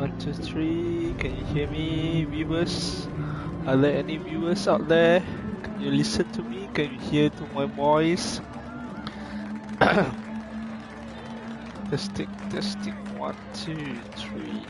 1, 2, 3. Can you hear me, viewers? Are there any viewers out there? Can you listen to me? Can you hear to my voice? Testing, testing. 1, 2, 3.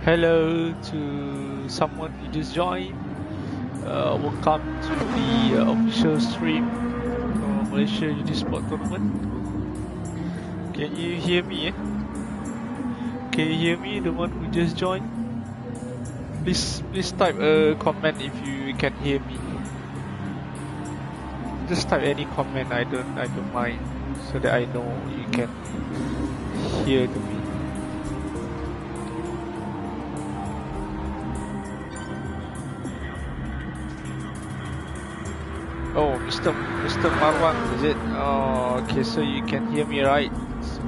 Hello to someone who just joined. Welcome to the official stream for Malaysia Sport Tournament. Can you hear me? Can you hear me, the one who just joined? Please type a comment if you can hear me. Just type any comment. I don't mind, so that I know you can hear me. Oh, Mr. Marwan, is it? Oh, okay, so you can hear me, right? So,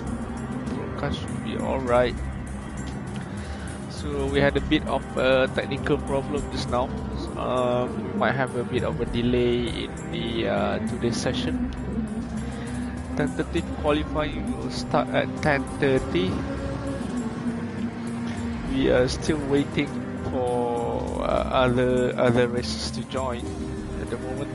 broadcast should be alright. So we had a bit of a technical problem just now. We might have a bit of a delay in the today's session. Tentative qualifying will start at 10:30. We are still waiting for other races to join at the moment.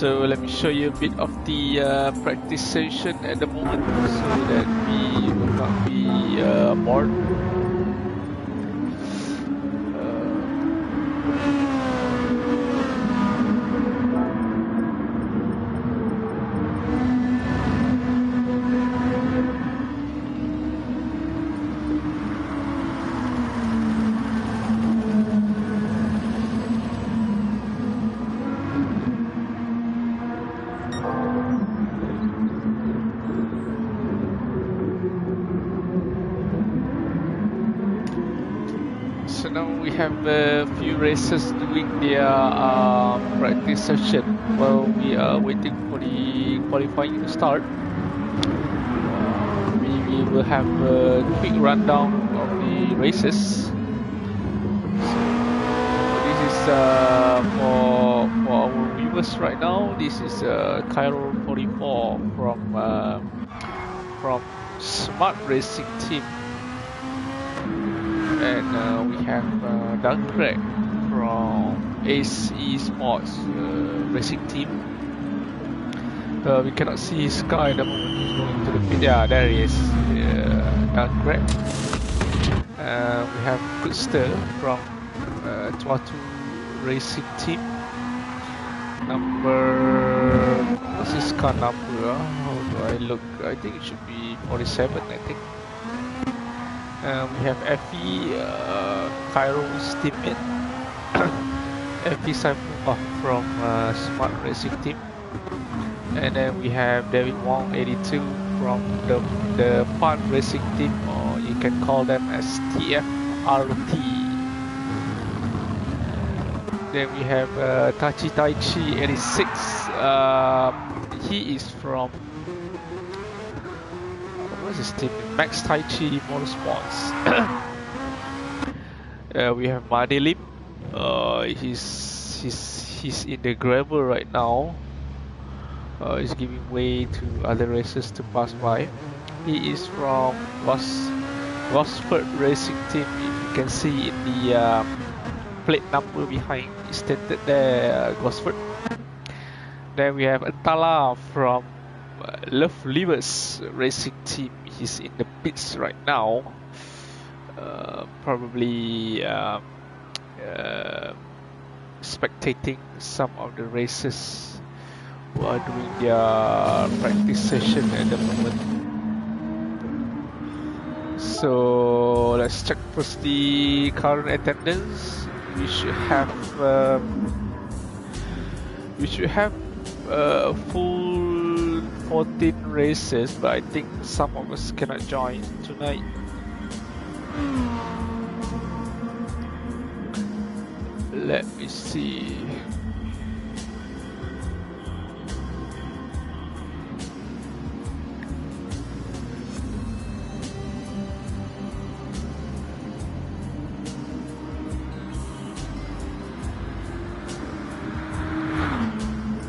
So let me show you a bit of the practice session at the moment, so that we will not be bored. Have a few races doing their practice session while we are waiting for the qualifying to start. We will have a quick rundown of the races. So this is for our viewers right now. This is Cairo 44 from Smart Racing Team. And we have Dunkirk from Ace Esports racing team. We cannot see his car at the moment. He's going to the pit. Yeah, there he is. Dunkirk. We have Goodster from Tuatu racing team. What's his car number? How do I look? I think it should be 47, I think. We have Effie, Cairo's teammate, Effie Saifullah from Smart Racing Team, and then we have David Wong 82 from the Fun Racing Team, or you can call them as TFRT. Then we have Tachi Taichi 86. He is from his team, Max Tai Chi Motorsports. We have Madelim. He's in the gravel right now. He's giving way to other racers to pass by. He is from Gosford Racing Team. If you can see in the plate number behind, it's stated there Gosford. Then we have Atala from Love Livers racing team. He's in the pits right now, probably spectating some of the races who are doing their practice session at the moment. So let's check first the current attendance. We should have full 14 races, but I think some of us cannot join tonight. Let me see.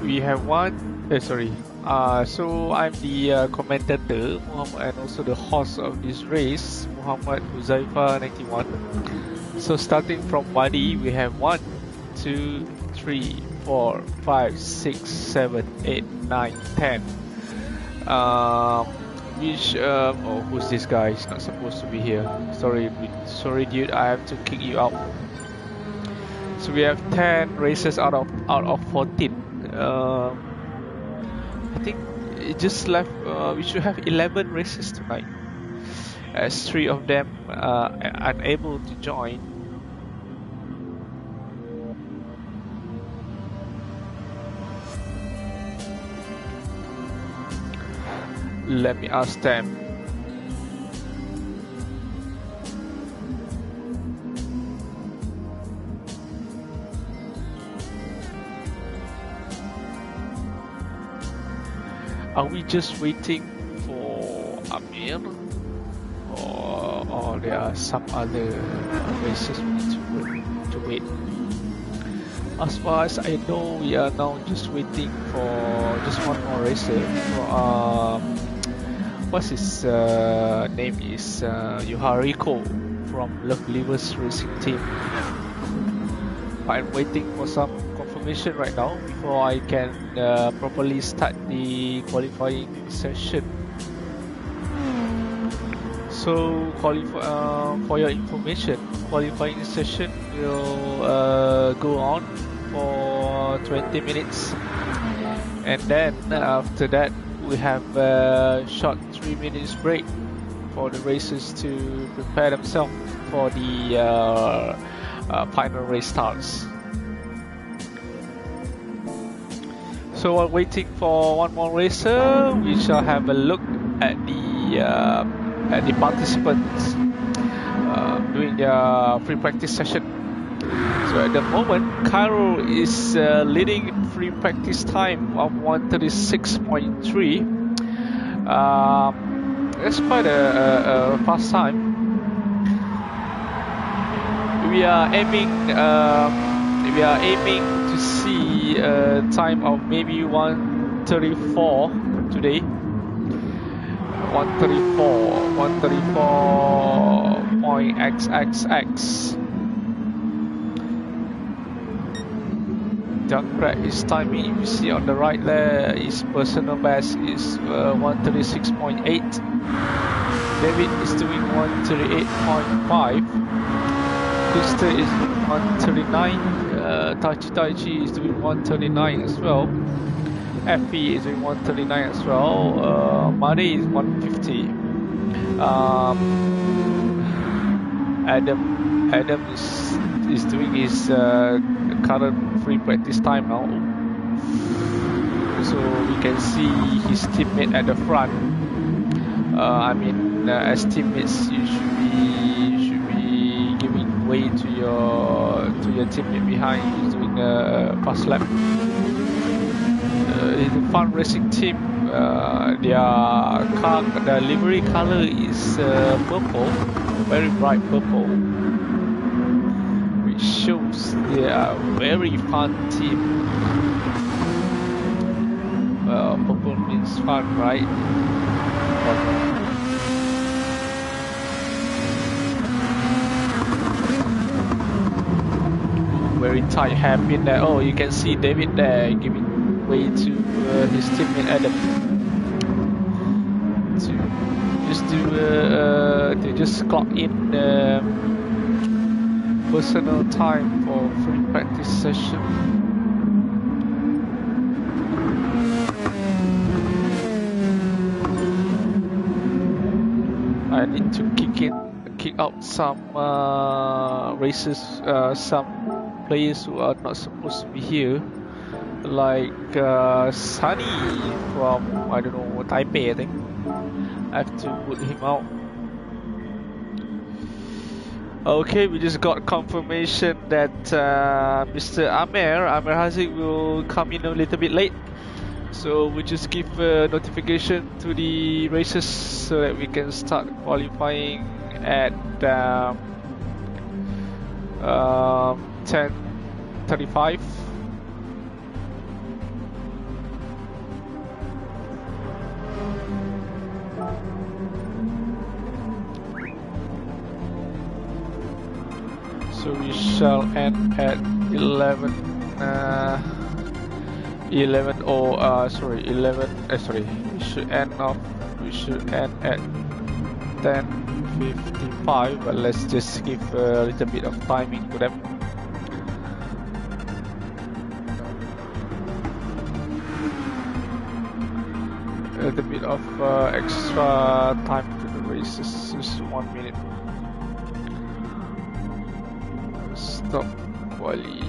We have one. So I'm the commentator Muhammad, and also the host of this race, Muhammad Huzaifa 91. So starting from Wadi, we have 1, 2, 3, 4, 5, 6, 7, 8, 9, 10. Who's this guy? He's not supposed to be here. Sorry, dude. I have to kick you out. So we have 10 races out of 14. I think it just left. We should have 11 races tonight, as 3 of them are unable to join. Let me ask them. Are we just waiting for Amir, or there are some other races we need to wait? As far as I know, we are now just waiting for just one more racer. What's his name is Yohariko from Love Livers Racing Team. I'm waiting for some confirmation right now before I can properly start the qualifying session. So for your information, qualifying session will go on for 20 minutes, and then after that we have a short 3 minutes break for the racers to prepare themselves for the final race starts. So while waiting for one more racer, we shall have a look at the participants doing their free practice session. So at the moment, Cairo is leading in free practice time of 1:36.3. That's quite a fast time. We are aiming to see a time of maybe 1:34 today. 1:34.xxx. Dunkrat is timing. You see on the right there, his personal best is 1:36.8. David is doing 1:38.5. Krista is doing 1:39. Taichi is doing 1:39 as well. Effie is doing 1:39 as well. Mari is 1:50. Adam is doing his current free practice time now. So we can see his teammate at the front. As teammates, you should be giving way to your teammate behind who's doing a fast lap. The fun racing team, their livery color is purple, very bright purple, which shows they are very fun team. Purple means fun, right? Very tight hairpin there. Oh, you can see David there giving way to his teammate Adam. to just clock in personal time for free practice session. I need to kick out some races, some players who are not supposed to be here, like Sunny from, I don't know, Taipei, I think. I have to put him out. Okay, we just got confirmation that Mr. Amer Haziq will come in a little bit late. So we just give a notification to the races so that we can start qualifying at 10:35. So we shall end at 11. 11 or sorry, 11. Sorry, we should end at 10:55. But let's just give a little bit of timing to them. A little bit of extra time to the races, just 1 minute. Stop quali.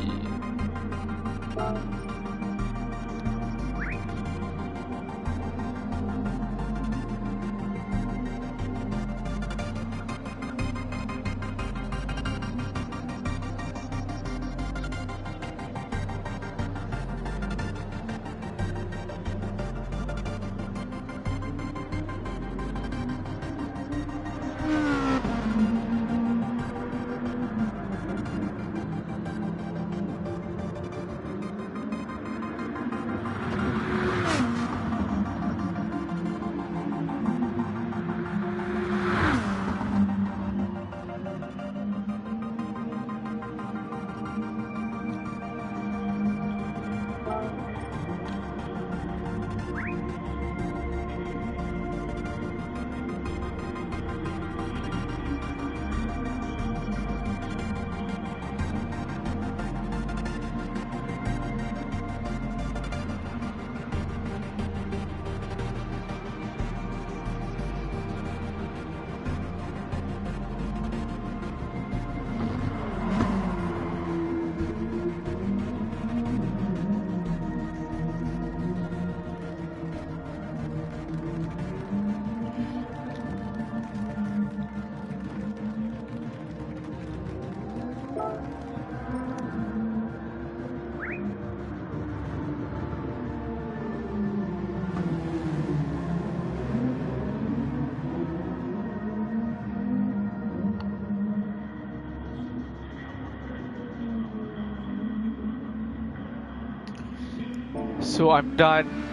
So I'm done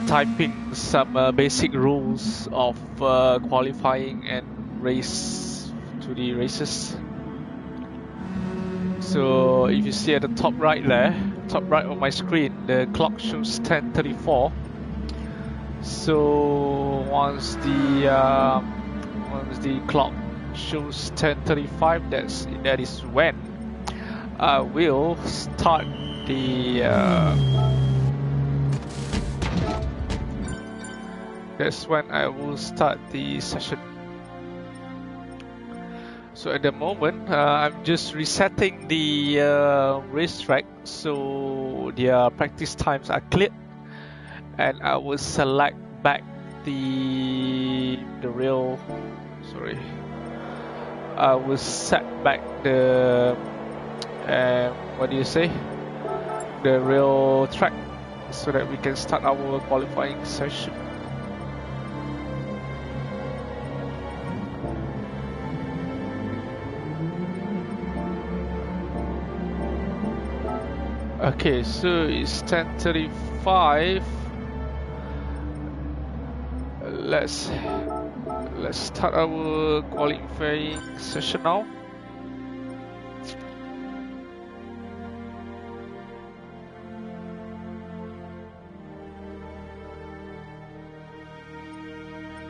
typing some basic rules of qualifying and race to the races. So if you see at the top right there, top right of my screen, the clock shows 10:34. So once the clock shows 10:35, that is when I will start the. That's when I will start the session. So at the moment, I'm just resetting the racetrack so their practice times are cleared, and I will select back the real. Sorry, I will set back the what do you say? The real track so that we can start our qualifying session. Okay, so it's 10:35. Let's start our qualifying session now.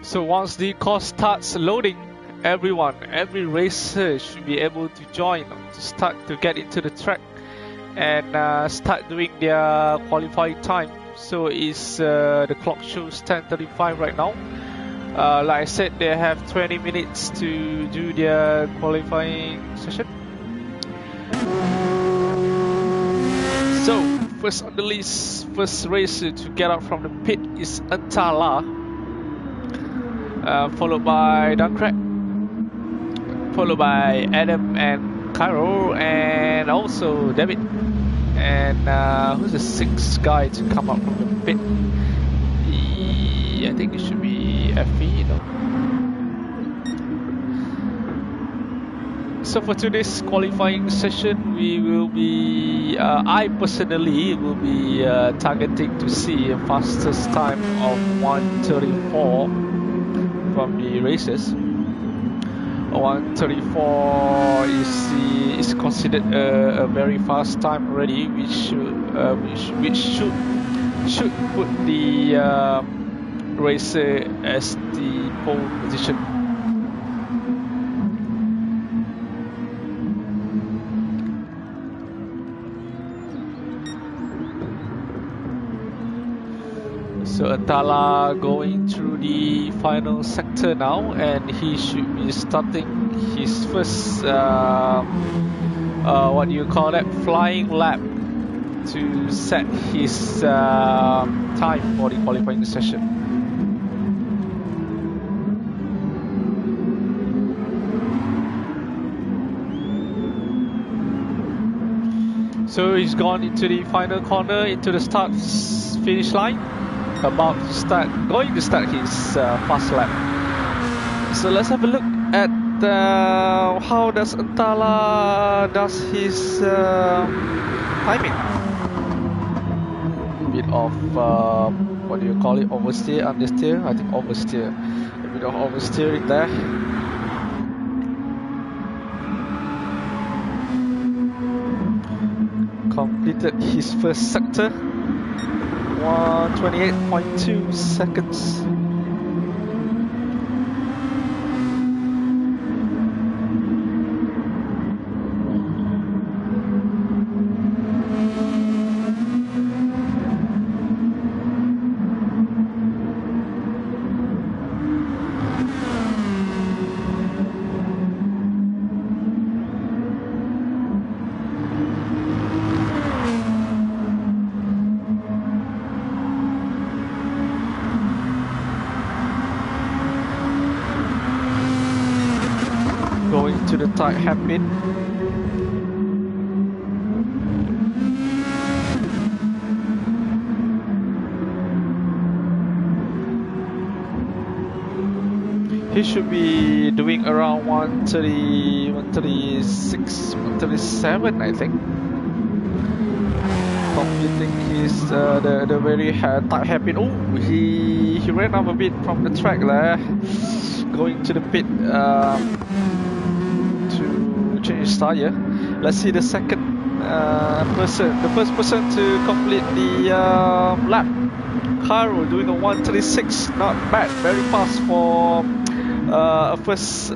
So once the course starts loading, every racer should be able to join, to start to get into the track and start doing their qualifying time. So it's the clock shows 10:35 right now. Like I said, they have 20 minutes to do their qualifying session. So first on the list, first racer to get out from the pit is Antala, followed by Duncrack, followed by Adam and Cairo, and also David. And who's the sixth guy to come up from the pit? I think it should be Effie, you know. So for today's qualifying session, we will be, I personally will be targeting to see a fastest time of 1:34 from the races. 1:34 is considered a very fast time already, which should put the racer as the pole position. So Antala going through the final sector now, and he should be starting his first what do you call that, flying lap to set his time for the qualifying session. So he's gone into the final corner, into the start finish line, going to start his fast lap. So let's have a look at how does Antala does his timing. A bit of what do you call it, oversteer, understeer? I think oversteer. A bit of oversteering there. Completed his first sector, 1:28.2 seconds. Going to the tight hairpin. He should be doing around 1:30, 1:36, 1:37, I think. Completing his the very tight hairpin. Oh, he ran off a bit from the track there. Going to the pit to change his tire. Let's see the second person, the first person to complete the lap. Cairo doing a 1:36, not bad, very fast for a first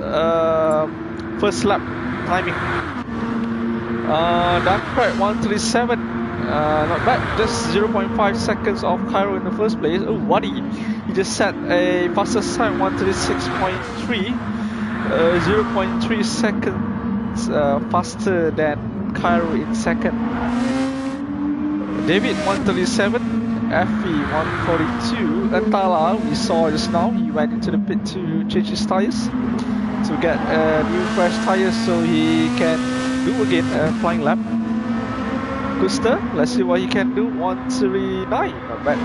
lap timing. Duncrack 1:37, not bad, just 0.5 seconds off Cairo in the first place. Oh, Wadi, he just set a fastest time, 1:36.3, 0.3 seconds faster than Cairo in second. David 1:37, Effie 1:42, Antala we saw just now, he went into the pit to change his tires to get new fresh tires so he can do again a flying lap. Guster, let's see what he can do, 1:39, not bad.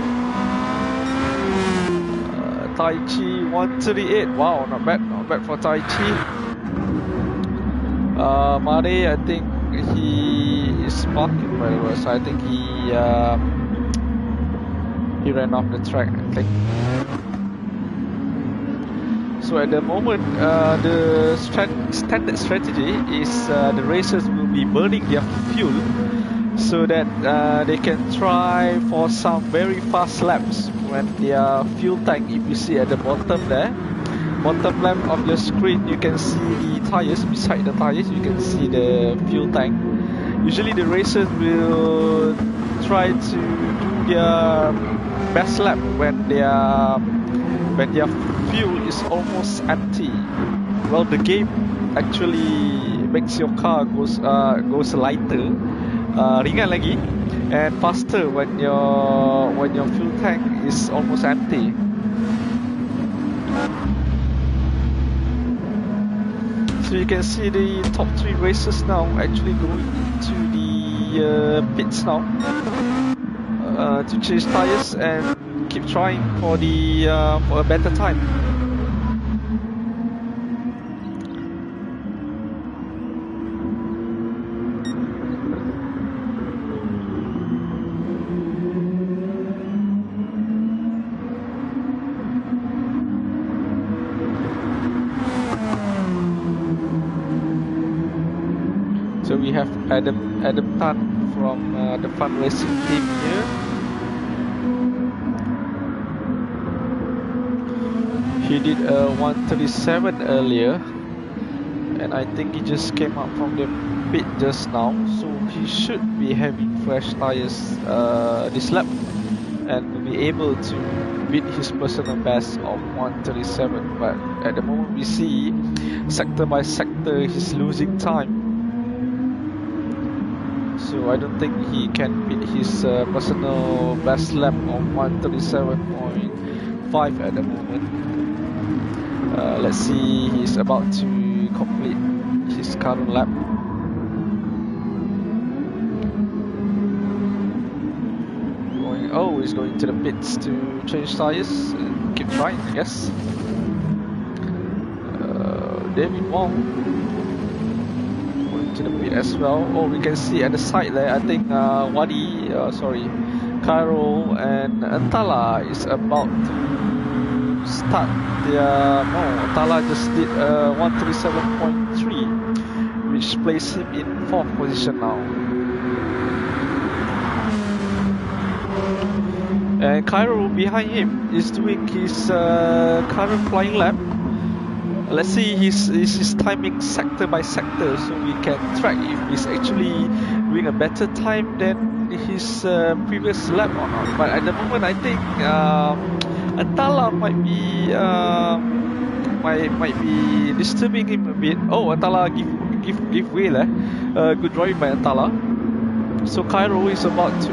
Tai Chi 1:38, wow, not bad for Tai Chi. Mare, I think he is parking very well, so I think he ran off the track, I think. So at the moment, the standard strategy is the racers will be burning their fuel so that they can try for some very fast laps when their fuel tank, if you see at the bottom there, bottom left of your screen, you can see the tires. Beside the tires you can see the fuel tank. Usually the racers will try to do their best lap when their fuel is almost empty. Well, the game actually makes your car goes lighter, ringan lagi, and faster when your fuel tank is almost empty. So you can see the top 3 racers now actually going into the pits now to change tires and keep trying for a better time. So we have Adam Tan from the Fun Racing team here. He did a 137 earlier, and I think he just came up from the pit just now, so he should be having fresh tires this lap and will be able to beat his personal best of 137. But at the moment we see sector by sector he's losing time. So I don't think he can beat his personal best lap of 137.5 at the moment. Let's see, he's about to complete his current lap. He's going to the pits to change tires. Keep trying, I guess. David Wong to the pit as well. We can see at the side there, I think Cairo and Antala is about to start their... Antala just did 137.3, which places him in 4th position now. And Cairo behind him is doing his current flying lap. Let's see his timing sector by sector, so we can track if he's actually doing a better time than his previous lap or not. But at the moment, I think Antala might be disturbing him a bit. Antala give way there. Good driving by Antala. So Cairo is about to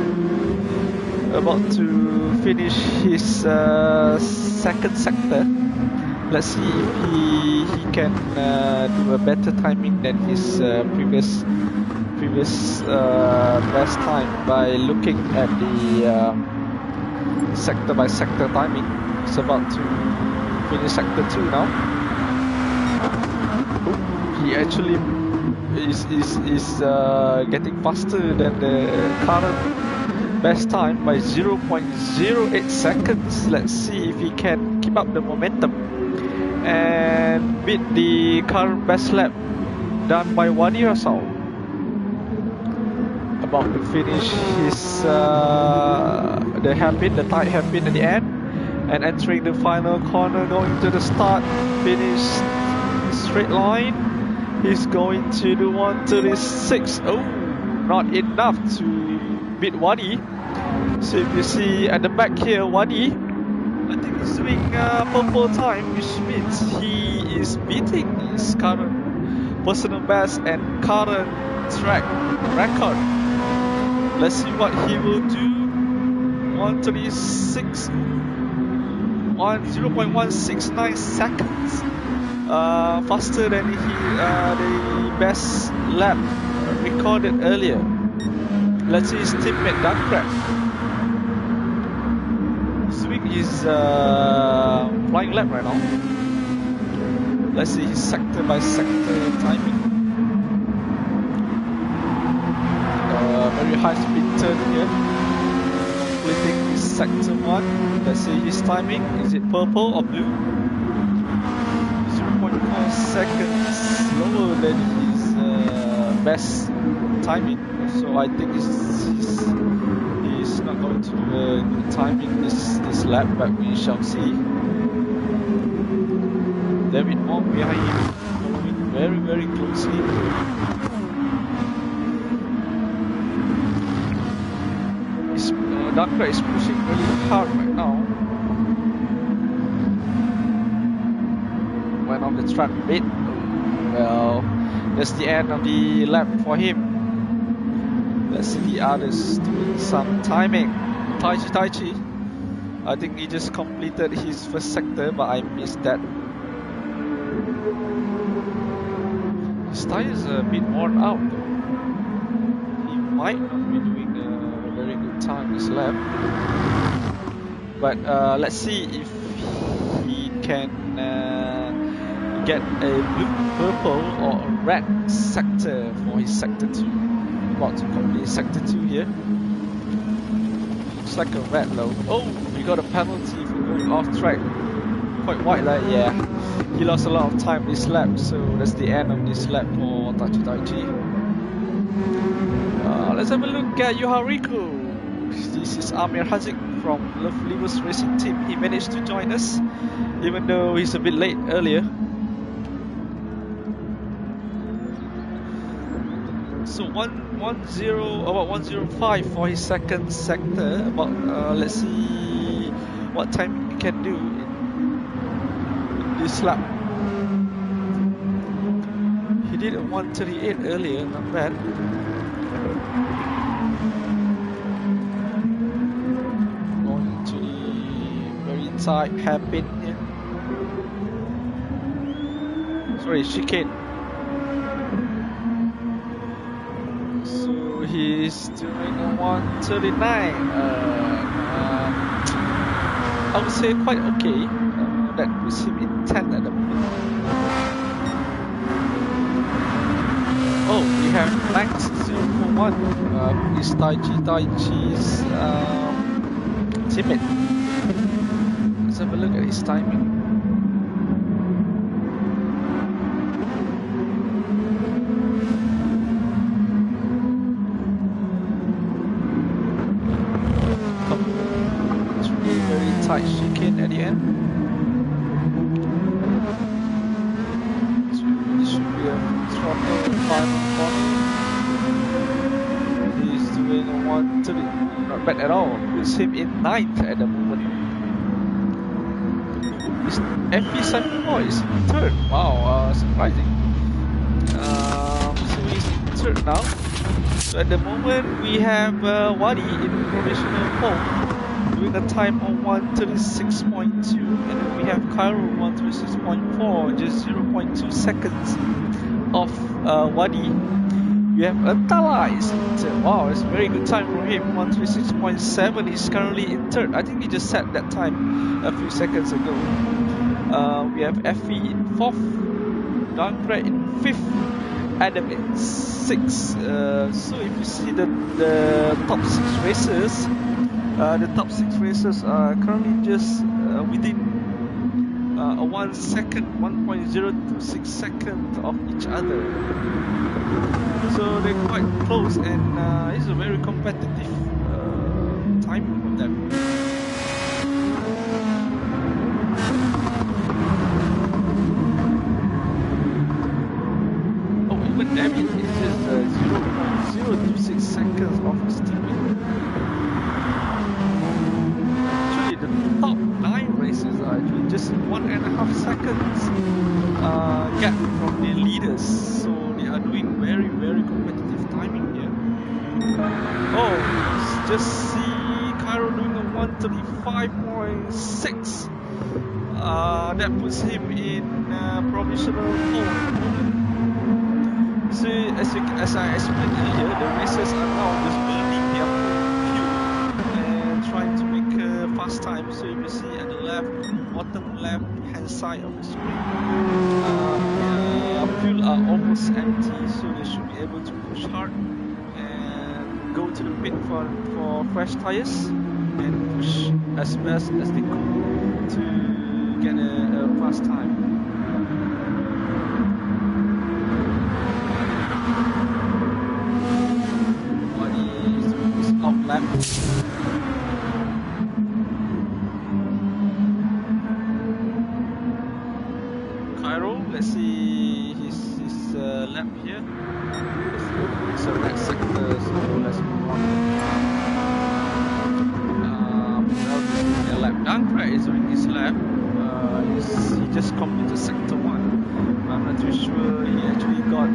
finish his second sector. Let's see if he can do a better timing than his previous best time by looking at the sector by sector timing. He's about to finish sector 2 now. He actually is getting faster than the current best time by 0.08 seconds. Let's see if he can keep up the momentum and beat the current best lap done by Wadi Rasal. About to finish his the tight hairpin at the end, and entering the final corner, going to the start finish straight line. He's going to do 136. Not enough to beat Wadi. So if you see at the back here, Wadi, I think he's doing purple time, which means he is beating his current personal best and current track record. Let's see what he will do. 136, 0.169 seconds faster than the best lap recorded earlier. Let's see his teammate Duncraft. Swing is flying lap right now. Let's see his sector by sector timing. Very high speed turn here. Completing his sector 1. Let's see his timing. Is it purple or blue? 0.4 seconds slower than his best timing. So I think he's not going to do a good timing this lap, but we shall see. David Wong behind him, following very, very closely. Dunker is pushing really hard right now. Went on the track bit. Well, that's the end of the lap for him. Let's see the others doing some timing. Taichi. I think he just completed his first sector, but I missed that. His tires are a bit worn out though. He might not be doing a very good time this lap. But let's see if he can get a blue, purple or a red sector for his sector 2. About to complete sector 2 here. Looks like a red though. Oh, we got a penalty for going off track. Quite wide there, yeah. He lost a lot of time this lap, so that's the end of this lap for Taichi. Let's have a look at Yohariku. This is Amir Hazik from Love Livers Racing Team. He managed to join us, even though he's a bit late earlier. So 105 for his second sector. About let's see what time he can do in this lap. He did a 138 earlier, not bad. Going to the very tight hairpin here. Sorry, chicane. So he's doing a 139. I would say quite okay. That puts him in 10 at the moment. Oh, we have Max 041. Is Taichi's teammate. Let's have a look at his timing. Tight chicane at the end. So this should be a throttle final corner. He's doing a 130. Not bad at all. Puts him in 9th at the moment. His FP74 is in 3rd. Wow, surprising. So he's in 3rd now. So at the moment we have Wadi in provisional pole, doing a time of 136.2, and then we have Cairo 136.4, just 0.2 seconds off Wadi. We have Atala is in third. Wow, it's a very good time from him, 136.7. He's currently in 3rd. I think he just set that time a few seconds ago. We have Effie in 4th, Dankre in 5th, Adam in 6th. So if you see the top 6 racers, the top 6 racers are currently just within a 1 second, 1.026 seconds of each other. So they're quite close, and it's a very competitive time for them. Oh, even David is just 0.026 seconds off his teammate. The top 9 races are actually just 1.5 seconds gap from the leaders, so they are doing very, very competitive timing here. Oh, let's just see Cairo doing a 135.6. That puts him in provisional pole. So as I explained earlier, the racers are now just burning their fuel and trying to make fast time. So you see at the bottom left hand side of the screen, their fuel are almost empty, so they should be able to push hard and go to the pit for fresh tires and push as fast as they could to get a fast time. lap. Cairo, let's see his lap here. It's a red sector, so let's move on. A lap. Dunkrat is doing his lap. He just completed sector 1. I'm not too sure he actually got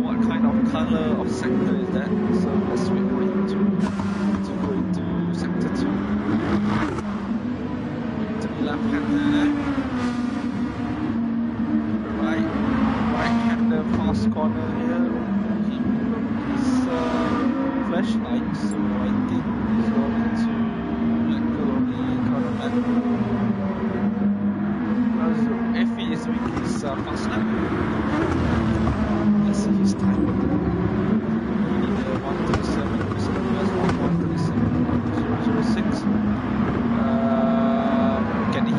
what kind of color of sector is that. So let's wait for him to go into sector 2. To the left hander there. Right hander fast corner here. He broke his flashlight, so I think he's going to let go of the current lap. If he is doing his fast lap, let's see his time. He need 137, so that's 137.006. Can he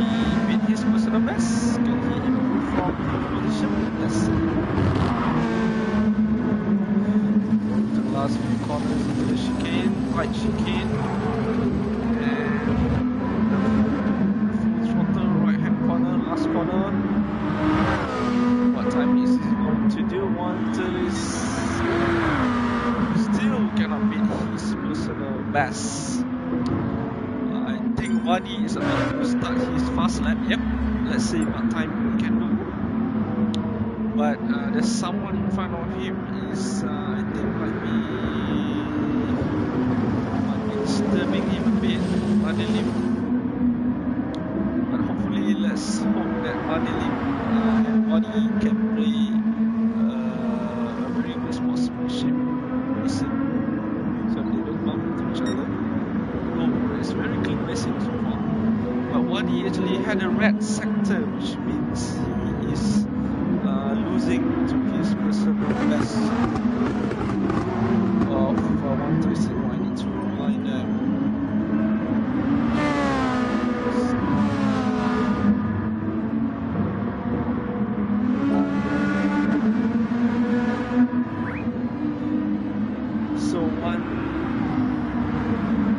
beat his personal best? Can he improve from the position? Let's see. The last few corners into the chicane, right chicane, and last corner. What time is he going to do? 1:30. Still cannot beat his personal best. I think Wadi is about to start his fast lap. Yep. Let's see what time he can do. But there's someone in front of him is I think might be disturbing him a bit. Adilim. Let's hope that Adilim and Wadi can play a very good sportsmanship racing, so they don't bump into each other. Oh, it's very clean racing so far. But Wadi actually had a red sector, which means he is losing to his personal best of 136. I need to rewind them.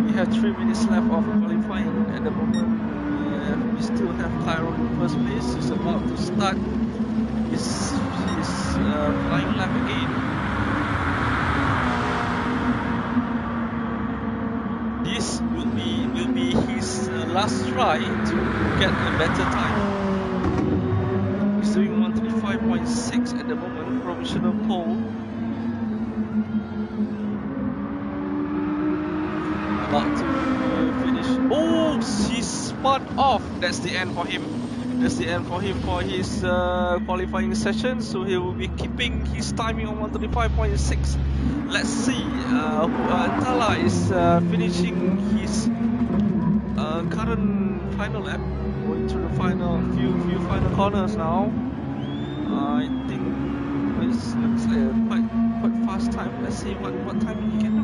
We have 3 minutes left of qualifying at the moment. We still have Cairo in first place. He's about to start his flying lap again. This will be his last try to get a better time. He's doing 135.6 at the moment, provisional pole. About to finish. Oh, he's spun off. That's the end for him. That's the end for him for his qualifying session. So he will be keeping his timing on 135.6. Let's see. Tala is finishing his current final lap. Going through the final few final corners now. I think this looks like a quite fast time. Let's see what time he can do.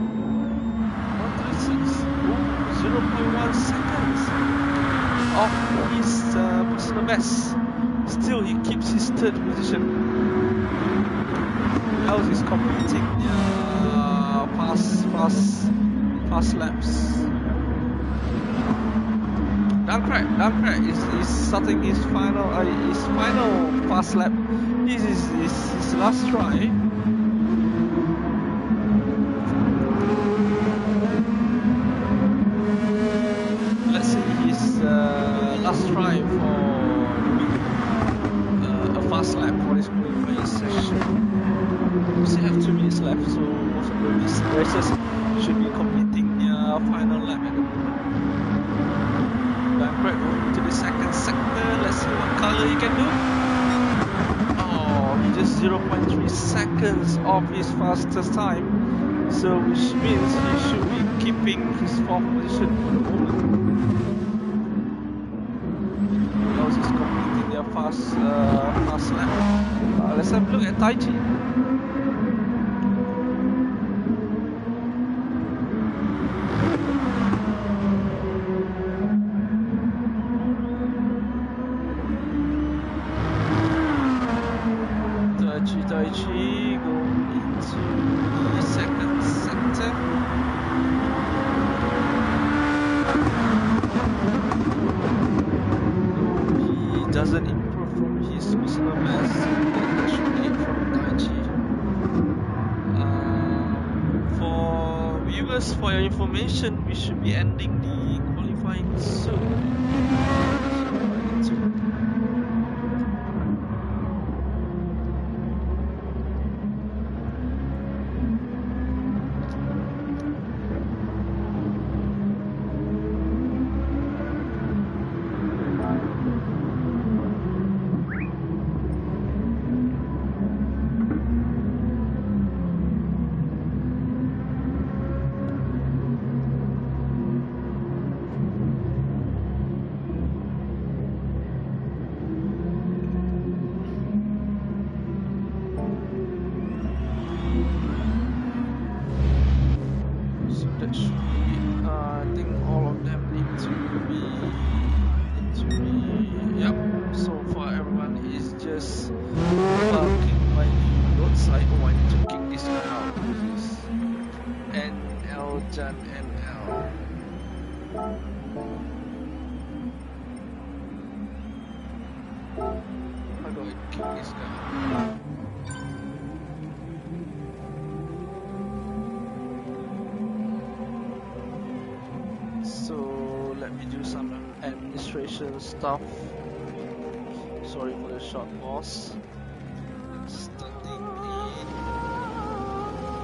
0.1 seconds of his personal best. Still, he keeps his third position. Who else is completing fast laps? Dunkrat is starting his final fast lap. This is his last try. Last try for doing a fast lap for this qualifying session. We still have 2 minutes left, so most of the racers should be completing their final lap at the moment. Dunkrat going to the second sector. Let's see what color he can do. Oh, he just 0.3 seconds off his fastest time, so which means he should be keeping his 4th position for the moment. Is completing their fast lap. Let's have a look at Taichi. Taichi going into the second sector. viewers, for your information, we should be ending the qualifying soon. So let me do some administration stuff. Sorry for the short pause. Starting in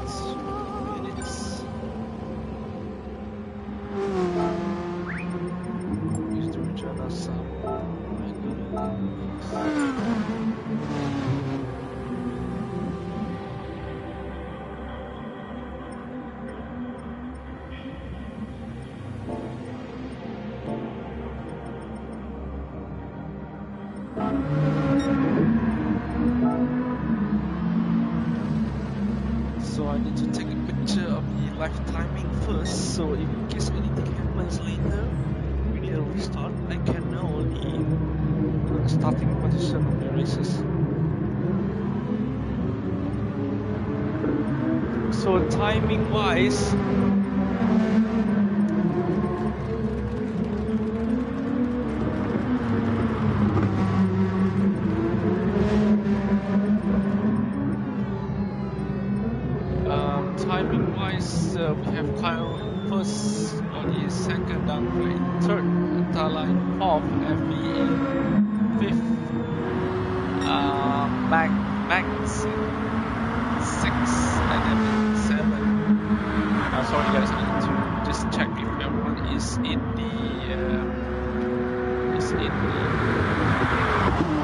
2 minutes. Use the return of some So I need to take a picture of the live timing first, so in case anything happens later, we need a restart, I can know the starting position of the races. So timing wise, we have Kyle in first, Oli second, Dunkley in third, Tala in fourth, FB in fifth, Max in sixth, and then in seventh. Sorry guys, I need to just check if everyone is in the I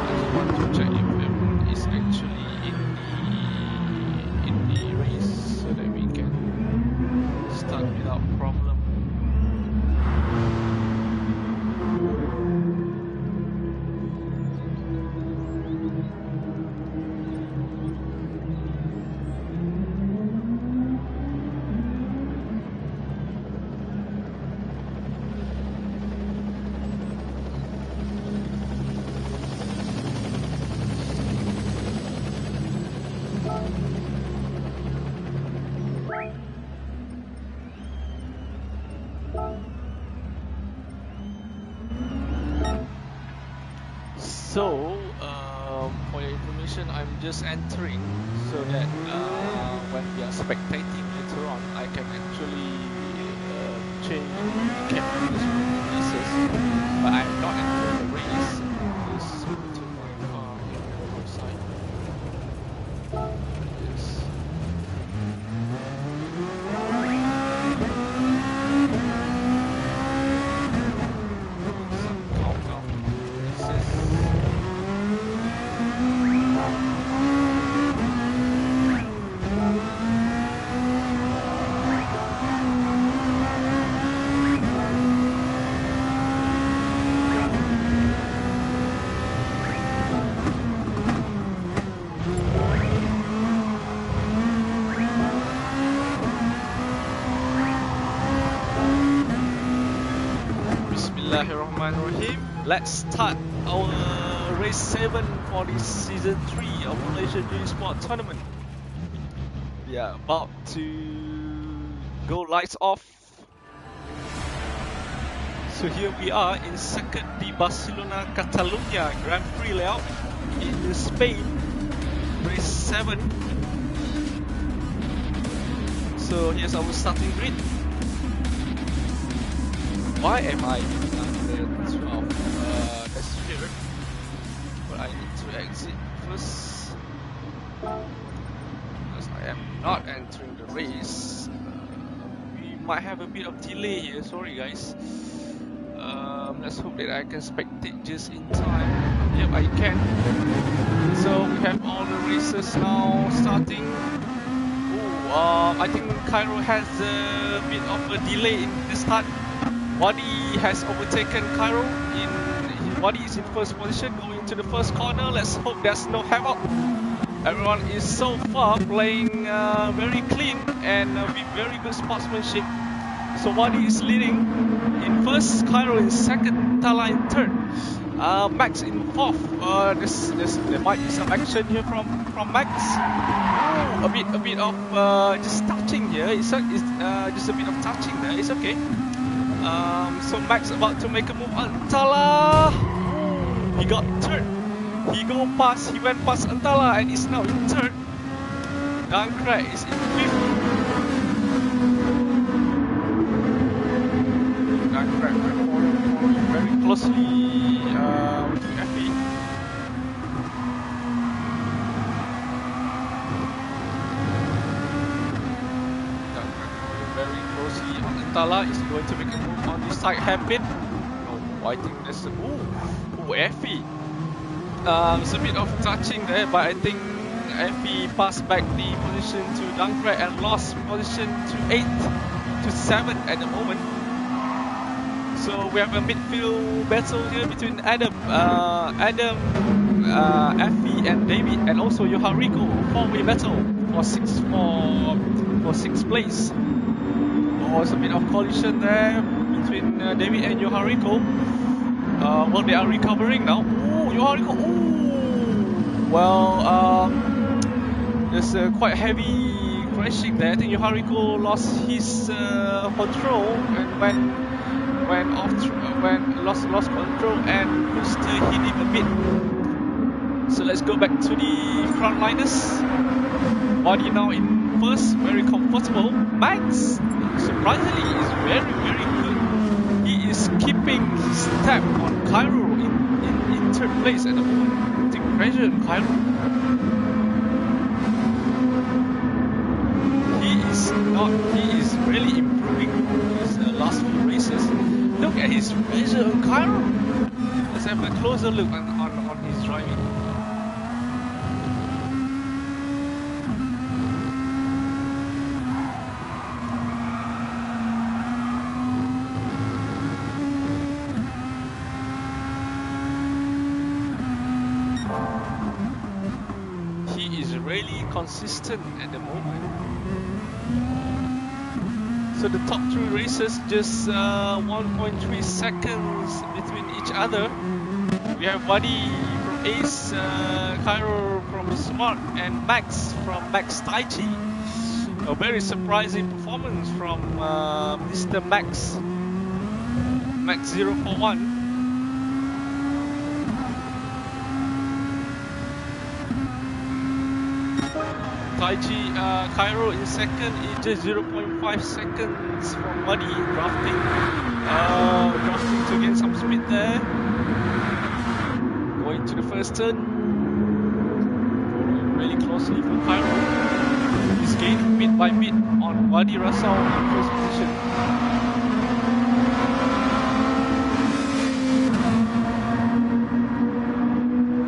just want to check if everyone is actually in the race so that we can start without problem. So, for your information, I'm just entering so that when we are spectating later on, I can actually change the cameras races. But I'm not entering the race. Just to my car outside. Yes. Some countdown races. Let's start our race 7 for this season 3 of Malaysian GTsport tournament. We are about to go lights off. So here we are in second the Barcelona Catalunya Grand Prix layout in Spain, race 7. So So here's our starting grid. Why am I under 12? That's here. But I need to exit first. Because I am not entering the race. We might have a bit of delay here, sorry guys. Let's hope that I can spectate just in time. Yep, I can. So we have all the races now starting. I think Cairo has a bit of a delay in the start. Wadi has overtaken Cairo. Wadi is in first position, going into the first corner. Let's hope there's no havoc. Everyone is so far playing very clean and with very good sportsmanship. So Wadi is leading in first, Cairo in second, Tala in third, Max in fourth. There might be some action here from Max. A bit of just touching here. It's just a bit of touching there. It's okay. So Max about to make a move on Tala. He got third. He went past Antala and is now in third. Dunkrak is in fifth. Dunkrak following very closely with Effie. Dunkrak following very closely on Antala. Is he going to make a move on this side hairpin? No, I think that's a Effie. It's a bit of touching there, but I think Effie passed back the position to Dunkrak and lost position to 8th to 7th at the moment. So we have a midfield battle here between Adam, Effie and David, and also Yohariko, four-way battle for sixth place. Oh, it's a bit of collision there between David and Yohariko. Well, they are recovering now. Oh, Yohariko. Oh, well, there's a quite heavy crashing there. I think Yohariko lost his control and lost control and Rooster hit him a bit. So let's go back to the frontliners. Wadi now in first, very comfortable. Max, surprisingly, is very good. He is keeping his step on Cairo in third place at the moment. Putting pressure on Cairo. He is really improving his last few races. Look at his pressure on Cairo. Let's have a closer look on his driving. Really consistent at the moment. So the top three races just 1.3 seconds between each other. We have Wadi from Ace, Cairo from Smart, and Max from Max Taichi. A very surprising performance from Mr. Max 041. Taichi, Cairo in second, is just 0.5 seconds from Wadi drafting. Drafting to gain some speed there. Going to the first turn. Following really closely for Cairo. He's gaining bit by bit on Wadi Rasal in first position.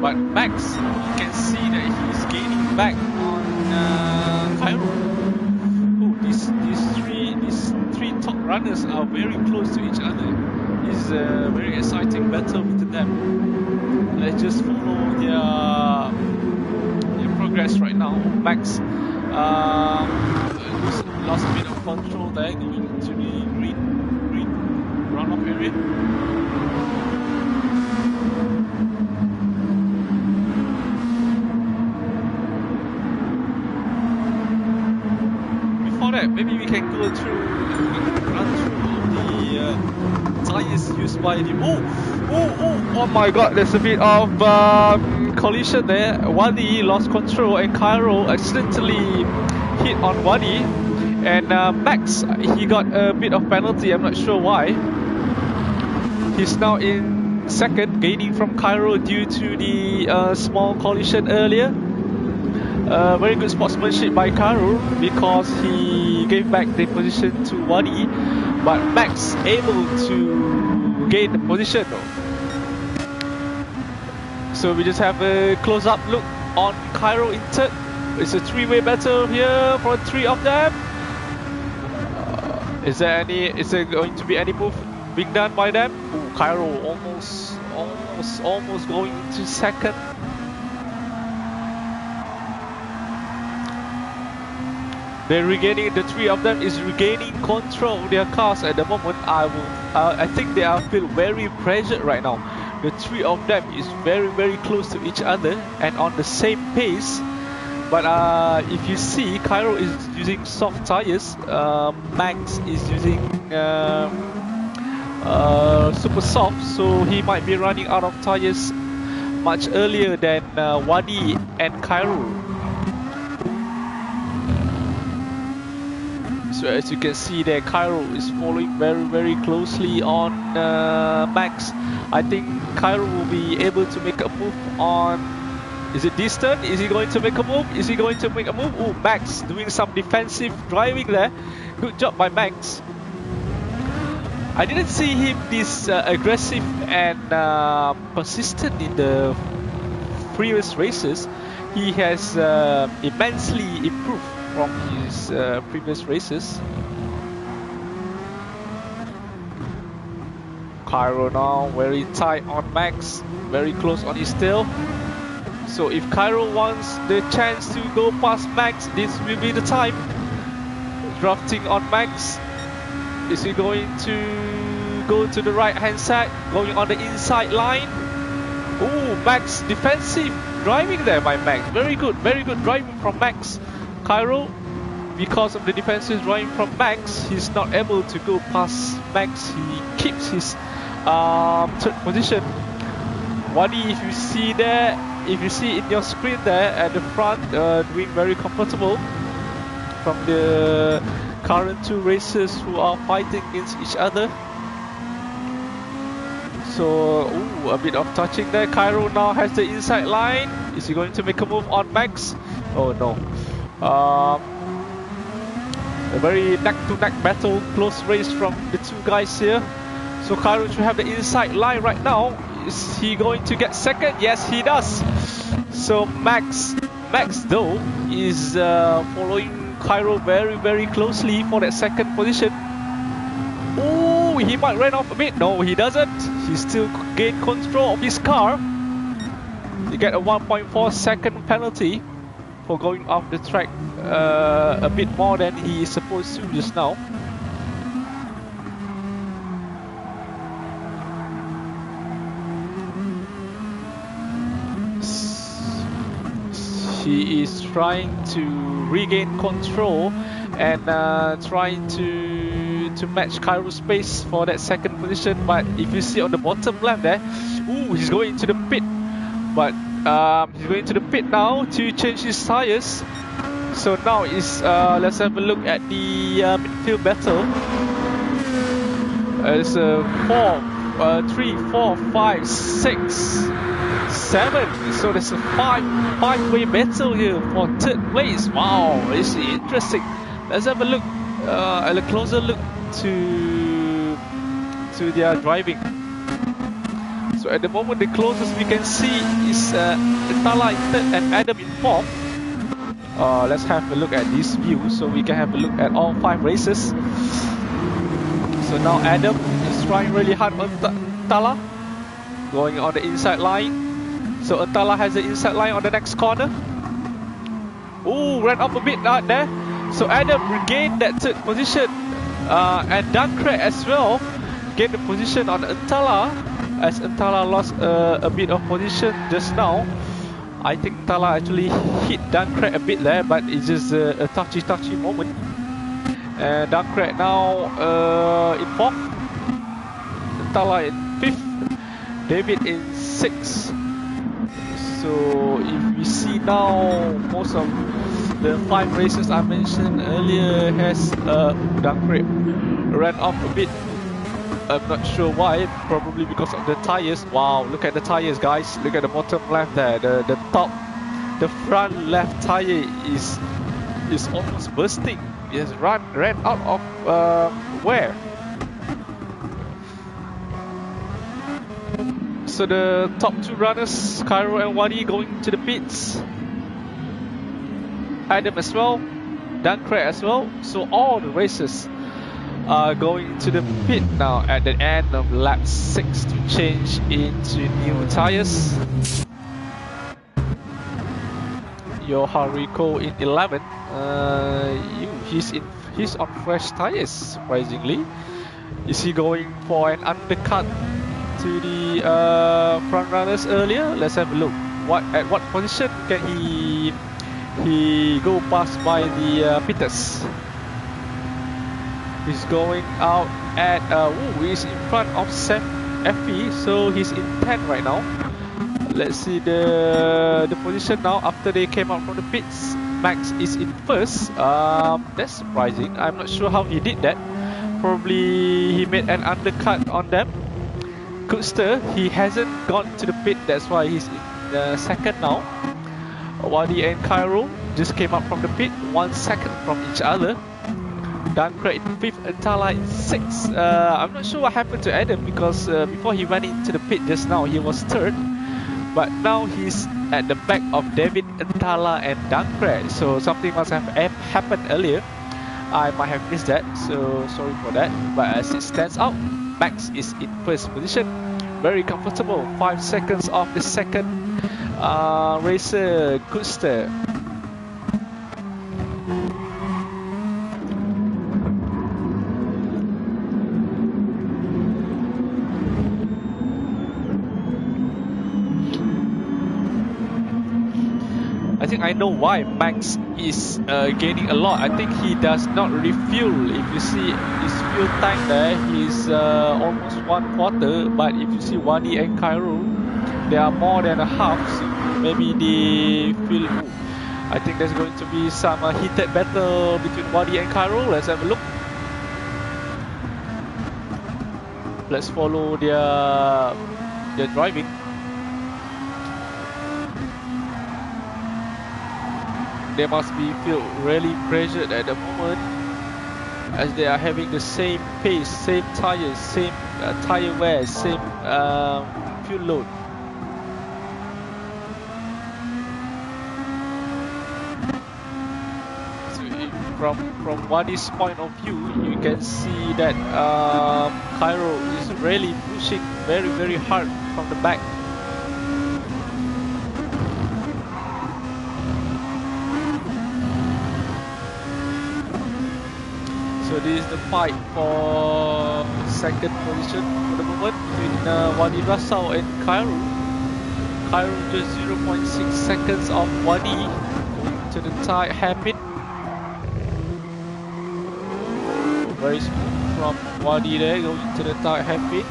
But Max, you can see that he's gaining back on Cairo. Oh, these three top runners are very close to each other. It's a very exciting battle between them. Let's just follow their progress right now. Max lost a bit of control there, going into the green runoff area. Maybe we can go through and run through the tires used by the. Oh my god, there's a bit of collision there. Wadi lost control and Cairo accidentally hit on Wadi, And Max, he got a bit of penalty, I'm not sure why. He's now in second, gaining from Cairo due to the small collision earlier. Very good sportsmanship by Cairo because he gave back the position to Wadi, but Max able to gain the position though. So we just have a close-up look on Cairo in third. It's a three-way battle here for three of them. Is there going to be any move being done by them? Ooh, Cairo almost going into second. They're regaining, the three of them is regaining control of their cars at the moment. I think they are feel very pressured right now. The three of them is very close to each other and on the same pace. But if you see, Cairo is using soft tires. Max is using super soft, so he might be running out of tires much earlier than Wadi and Cairo. So as you can see there, Cairo is following very closely on Max. I think Cairo will be able to make a move on. Is it this turn? Is he going to make a move? Is he going to make a move? Oh, Max doing some defensive driving there. Good job by Max. I didn't see him this aggressive and persistent in the previous races. He has immensely improved from his previous races. Cairo now very tight on Max, very close on his tail. So if Cairo wants the chance to go past Max, this will be the time. Drafting on Max. Is he going to go to the right hand side, going on the inside line? Oh, Max defensive driving there by Max. Very good driving from Max. Cairo, because of the defensive driving from Max, he's not able to go past Max. He keeps his third position. Wadi, if you see there, if you see in your screen there at the front, doing very comfortable from the current two racers who are fighting against each other. So, ooh, a bit of touching there. Cairo now has the inside line. Is he going to make a move on Max? Oh no. A very neck-to-neck battle, close race from the two guys here. So Cairo should have the inside line right now. Is he going to get second? Yes, he does. So Max though is following Cairo very closely for that second position. Oh, he might run off a bit. No, he doesn't. He still gained control of his car. You get a 1.4 second penalty for going off the track a bit more than he is supposed to just now. He is trying to regain control and trying to match Cairo's pace for that second position. But if you see on the bottom left there, ooh, he's going into the pit. But he's going to the pit now to change his tires. So now is let's have a look at the midfield battle. It's 3, 4, 5, 6, 7. So there's a five-way battle here for third place. Wow, it's interesting. Let's have a look, a closer look to their driving. So at the moment, the closest we can see is Tala in third and Adam in fourth. Let's have a look at this view so we can have a look at all 5 races. So now Adam is trying really hard on Tala, going on the inside line. So Tala has the inside line on the next corner. Ooh, ran off a bit there. So Adam regained that third position, and Duncraig as well gained the position on Tala, as Tala lost a bit of position just now. I think Tala actually hit Duncraig a bit there, but it's just a touchy moment. And Duncraig now in 4th, Tala in 5th, David in 6th. So if we see now, most of the 5 races I mentioned earlier has Dunkirk ran off a bit. I'm not sure why, probably because of the tires. Wow, look at the tires, guys. Look at the bottom left there. The front left tire is almost bursting. It has ran out of wear. So the top 2 runners, Cairo and Wadi, going to the pits. Adam as well, Dunkirk as well. So all the races are going to the pit now at the end of lap 6 to change into new tires. Yohariko in 11. He's on fresh tires, surprisingly. Is he going for an undercut to the front runners earlier? Let's have a look. At what position can he go past by the pitters? He's going out at he's in front of Sam Effie, so he's in 10 right now. Let's see the position now after they came out from the pits. Max is in first. That's surprising. I'm not sure how he did that. Probably he made an undercut on them. Kuster, he hasn't gone to the pit, that's why he's in second now. Wadi and Cairo just came up from the pit, 1 second from each other. Dunkirk in 5th and Tala in 6th. I'm not sure what happened to Adam, because before he went into the pit just now he was 3rd, but now he's at the back of David, Tala and Dunkirk. So something must have happened earlier. I might have missed that, so sorry for that. But as it stands out, Max is in first position, very comfortable, 5 seconds off the second racer, Kuster. I think I know why Max is gaining a lot. I think he does not refuel. If you see his fuel tank there, he's almost 1/4. But if you see Wadi and Cairo, they are more than a half. So maybe they feel. I think there's going to be some heated battle between Wadi and Cairo. Let's have a look. Let's follow their driving. They must be feel really pressured at the moment, as they are having the same pace, same tires, same tire wear, same fuel load. So from Wadi's point of view, you can see that Cairo is really pushing very hard from the back. So this is the fight for second position for the moment between Wadi Rasau and Cairo. Cairo just 0.6 seconds off Wadi to the tight hairpin. Very smooth from Wadi there, going to the tight hairpin.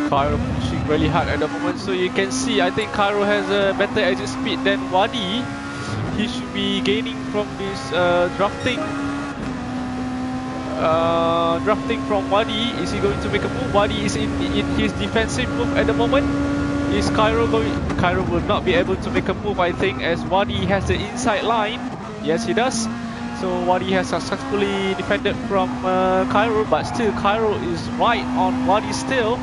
Cairo pushing really hard at the moment, so you can see I think Cairo has a better exit speed than Wadi. He should be gaining from this drafting from Wadi. Is he going to make a move? Wadi is in his defensive move at the moment. Is Cairo going? Cairo will not be able to make a move, I think, as Wadi has the inside line. Yes, he does. So Wadi has successfully defended from Cairo, but still Cairo is right on Wadi still.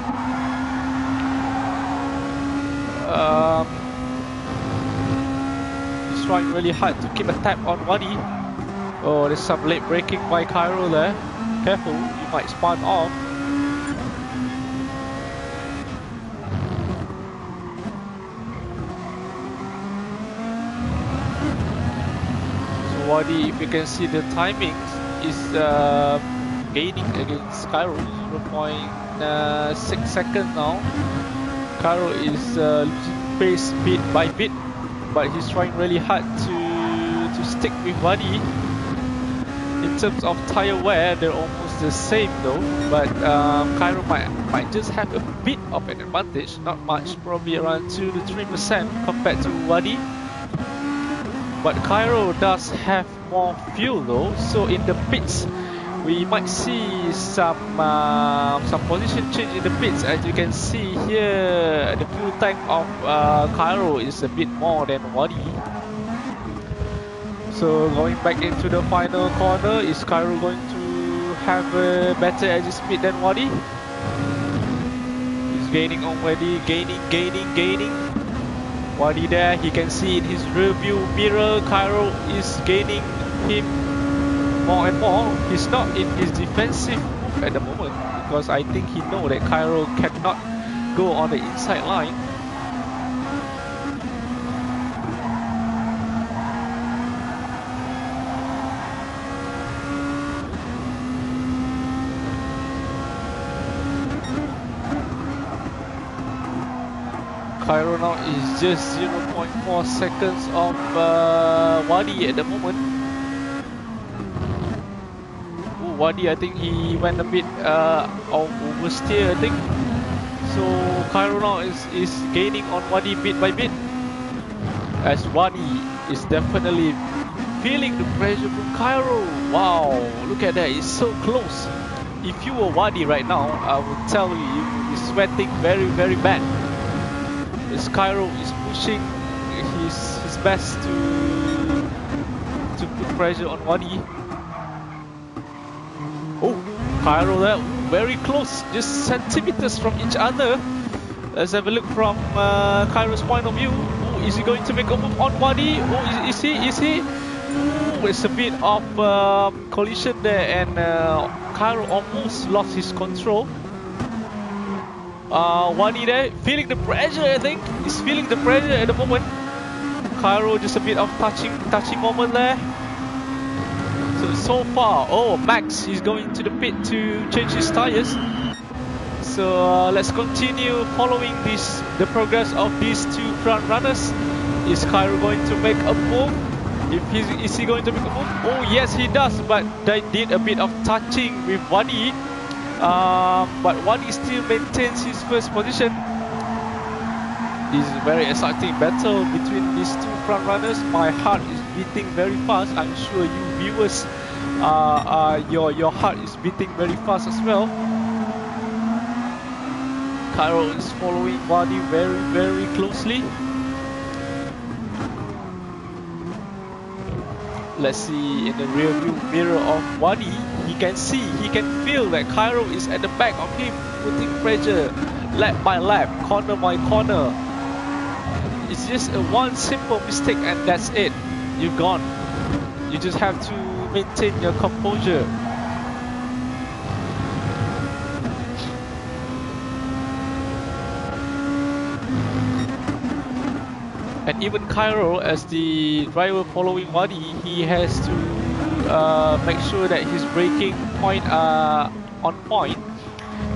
He's trying really hard to keep a tap on Wadi. Oh, there's some late braking by Cairo there. Careful, you might spun off. So Wadi, if you can see the timings, is gaining against Cairo, 0.6 seconds now. Cairo is losing pace bit by bit, but he's trying really hard to to stick with Wadi. In terms of tire wear, they're almost the same though, but Cairo might just have a bit of an advantage, not much, probably around 2 to 3% compared to Wadi. But Cairo does have more fuel though, so in the pits we might see some position change in the pits. As you can see here, the fuel tank of Cairo is a bit more than Wadi. So going back into the final corner, is Cairo going to have a better exit speed than Wadi? He's gaining on Wadi, gaining. Wadi there, he can see in his rear view mirror, Cairo is gaining him more and more. He's not in his defensive move at the moment because I think he knows that Cairo cannot go on the inside line. Cairo now is just 0.4 seconds of Wadi at the moment. Ooh, Wadi, I think he went a bit oversteer, I think. So Cairo now is gaining on Wadi bit by bit, as Wadi is definitely feeling the pressure from Cairo. Wow, look at that, it's so close. If you were Wadi right now, I would tell you, you would be sweating very, very bad. As Cairo is pushing his best to put pressure on Wadi. Oh, Cairo there, very close, just centimeters from each other. Let's have a look from Cairo's point of view. Oh, is he going to make a move on Wadi? Oh, is he? Oh, it's a bit of collision there, and Cairo almost lost his control. Wadi there, feeling the pressure, I think. He's feeling the pressure at the moment. Cairo just a bit of touching moment there. So far, oh, Max, he's going to the pit to change his tires. So let's continue following the progress of these two front runners. Is Cairo going to make a move? Is he going to make a move? Oh yes, he does, but they did a bit of touching with Wadi. But Wadi still maintains his first position. This is a very exciting battle between these two front runners. My heart is beating very fast. I'm sure you viewers, your heart is beating very fast as well. Cairo is following Wadi very, very closely. Let's see in the rear view mirror of Wadi. He can feel that Cairo is at the back of him, putting pressure lap by lap, corner by corner. It's just one simple mistake and that's it. You're gone. You just have to maintain your composure. And even Cairo, as the driver following Wadi, he has to make sure that his braking point are on point,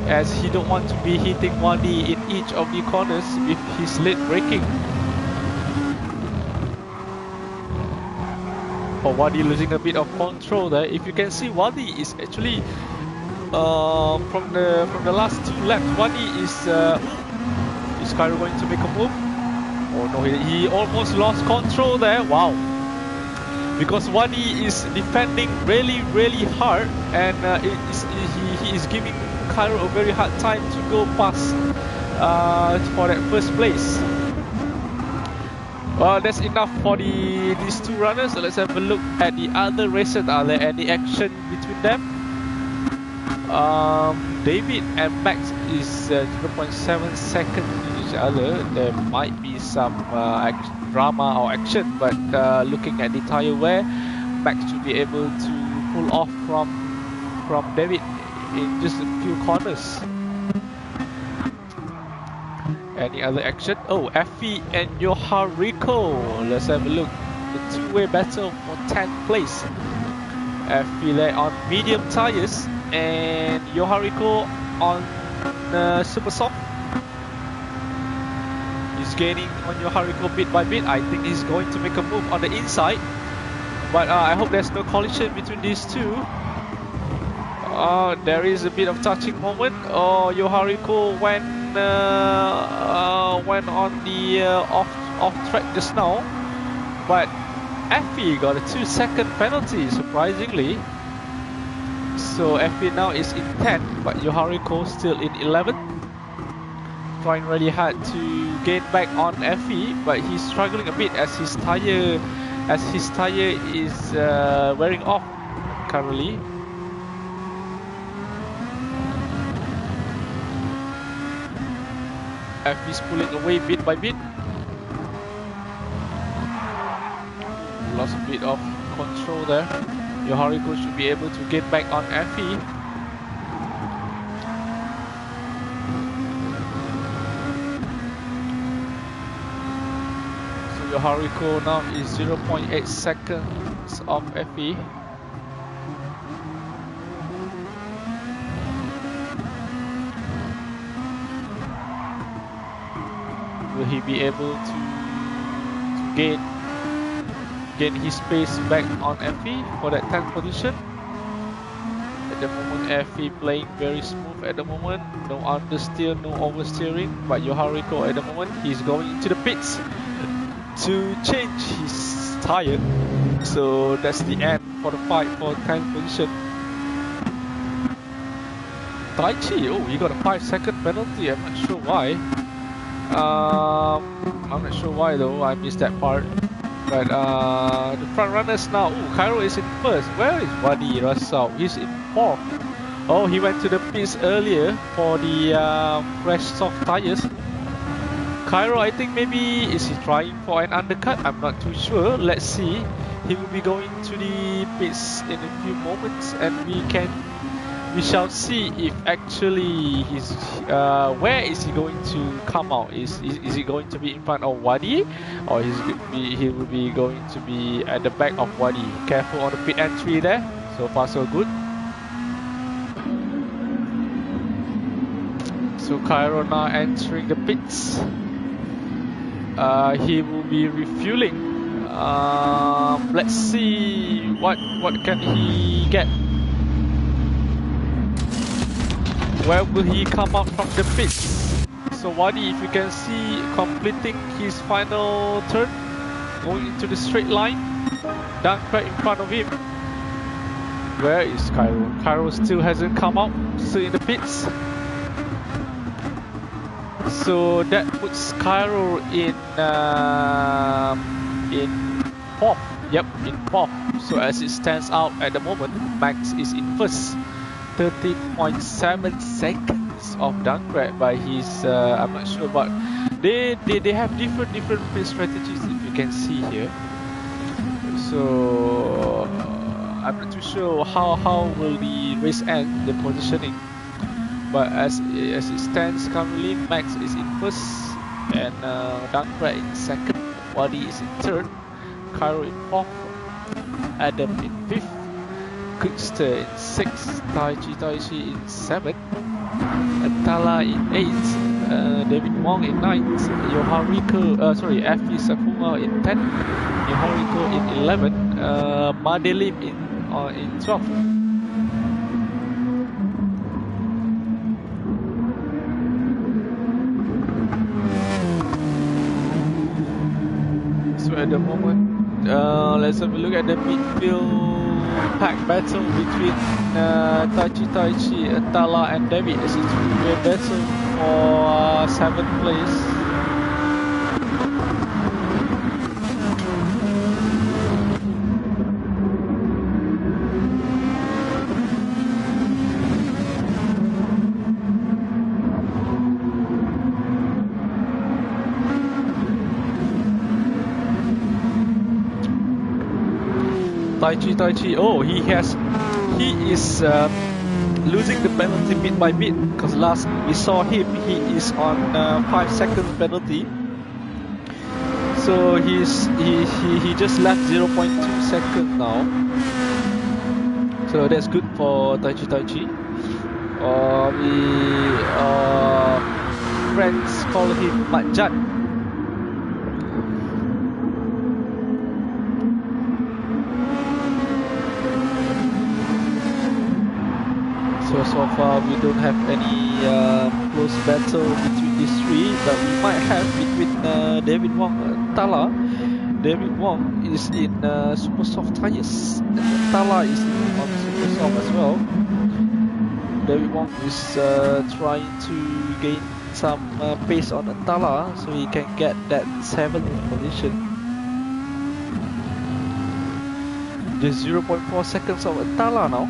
as he don't want to be hitting Wadi in each of the corners with his late braking. For Wadi losing a bit of control there. If you can see, Wadi is actually from the last two laps, Wadi is Cairo going to make a move? Oh no, he almost lost control there. Wow. Because Wadi is defending really, really hard, and he is giving Cairo a very hard time to go past for that first place. Well, that's enough for these two runners. So let's have a look at the other racers. Are there any action between them? David and Max is 0.7 seconds to each other. There might be some drama or action, but looking at the tire wear, Max should be able to pull off from David in just a few corners. Any other action? Oh, Effie and Yohariko. Let's have a look. The two-way battle for 10th place. Effie there on medium tires and Yohariko on super soft. He's gaining on Yohariko bit by bit. I think he's going to make a move on the inside. But I hope there's no collision between these two. There is a bit of touching moment. Oh, Yohariko went on the off track just now, but Effie got a 2-second penalty, surprisingly. So Effie now is in 10th, but Yohariko still in 11th. Trying really hard to gain back on Effie, but he's struggling a bit as his tire is wearing off currently. Effie's pulling away bit by bit. Lost a bit of control there. Yohariko should be able to get back on Effie. So Yohariko now is 0.8 seconds off Effie. Will he be able to gain his pace back on Effie for that 10th position? At the moment, Effie playing very smooth at the moment. No understeer, no oversteering. But Yohariko at the moment, he's going into the pits to change his tire. So that's the end for the fight for 10th position. Taichi, oh, he got a 5-second penalty. I'm not sure why. I'm not sure why though, I missed that part. But the front runners now, oh, Cairo is in first. Where is Wadi Rasau? He's in 4th. Oh, he went to the pits earlier for the fresh soft tires. Cairo, I think maybe, is he trying for an undercut? I'm not too sure. Let's see. He will be going to the pits in a few moments, and we shall see if actually he's where is he going to come out. Is he going to be in front of Wadi, or he will be going to be at the back of Wadi? Careful on the pit entry there. So far so good. So Cairo now entering the pits. He will be refueling. Let's see what can he get. Where will he come out from the pits? So Wadi, if you can see, completing his final turn, going into the straight line. Dunkirk in front of him. Where is Cairo? Cairo still hasn't come out, still in the pits. So that puts Cairo in 4th. Yep, in 4th. So as it stands out at the moment, Max is in first. 13.7 seconds of Dunkirk by his I'm not sure, but they have different pit strategies, if you can see here. So I'm not too sure how will the race end, the positioning. But as it stands currently, Max is in first, and Dunkirk in second, Wadi is in third, Cairo in fourth, Adam in fifth, Kuster in 6th, Taichi in 7th, Atala in 8th, David Wong in 9th, Effie Sakuma in 10th, Yohariko in 11th, Madelim in 12th. So at the moment, let's have a look at the midfield pack battle between Taichi, Atala and David. This is a battle for 7th place. Taichi, oh, he is losing the penalty bit by bit, because last we saw him, he is on 5 seconds penalty. So he just left 0.2 seconds now. So that's good for Taichi. Friends call him Matjan. So far we don't have any close battle between these three, but we might have between David Wong and Tala. David Wong is in super soft tires, and Tala is on super soft as well. David Wong is trying to gain some pace on Tala so he can get that 7th position. Just 0.4 seconds of Tala now.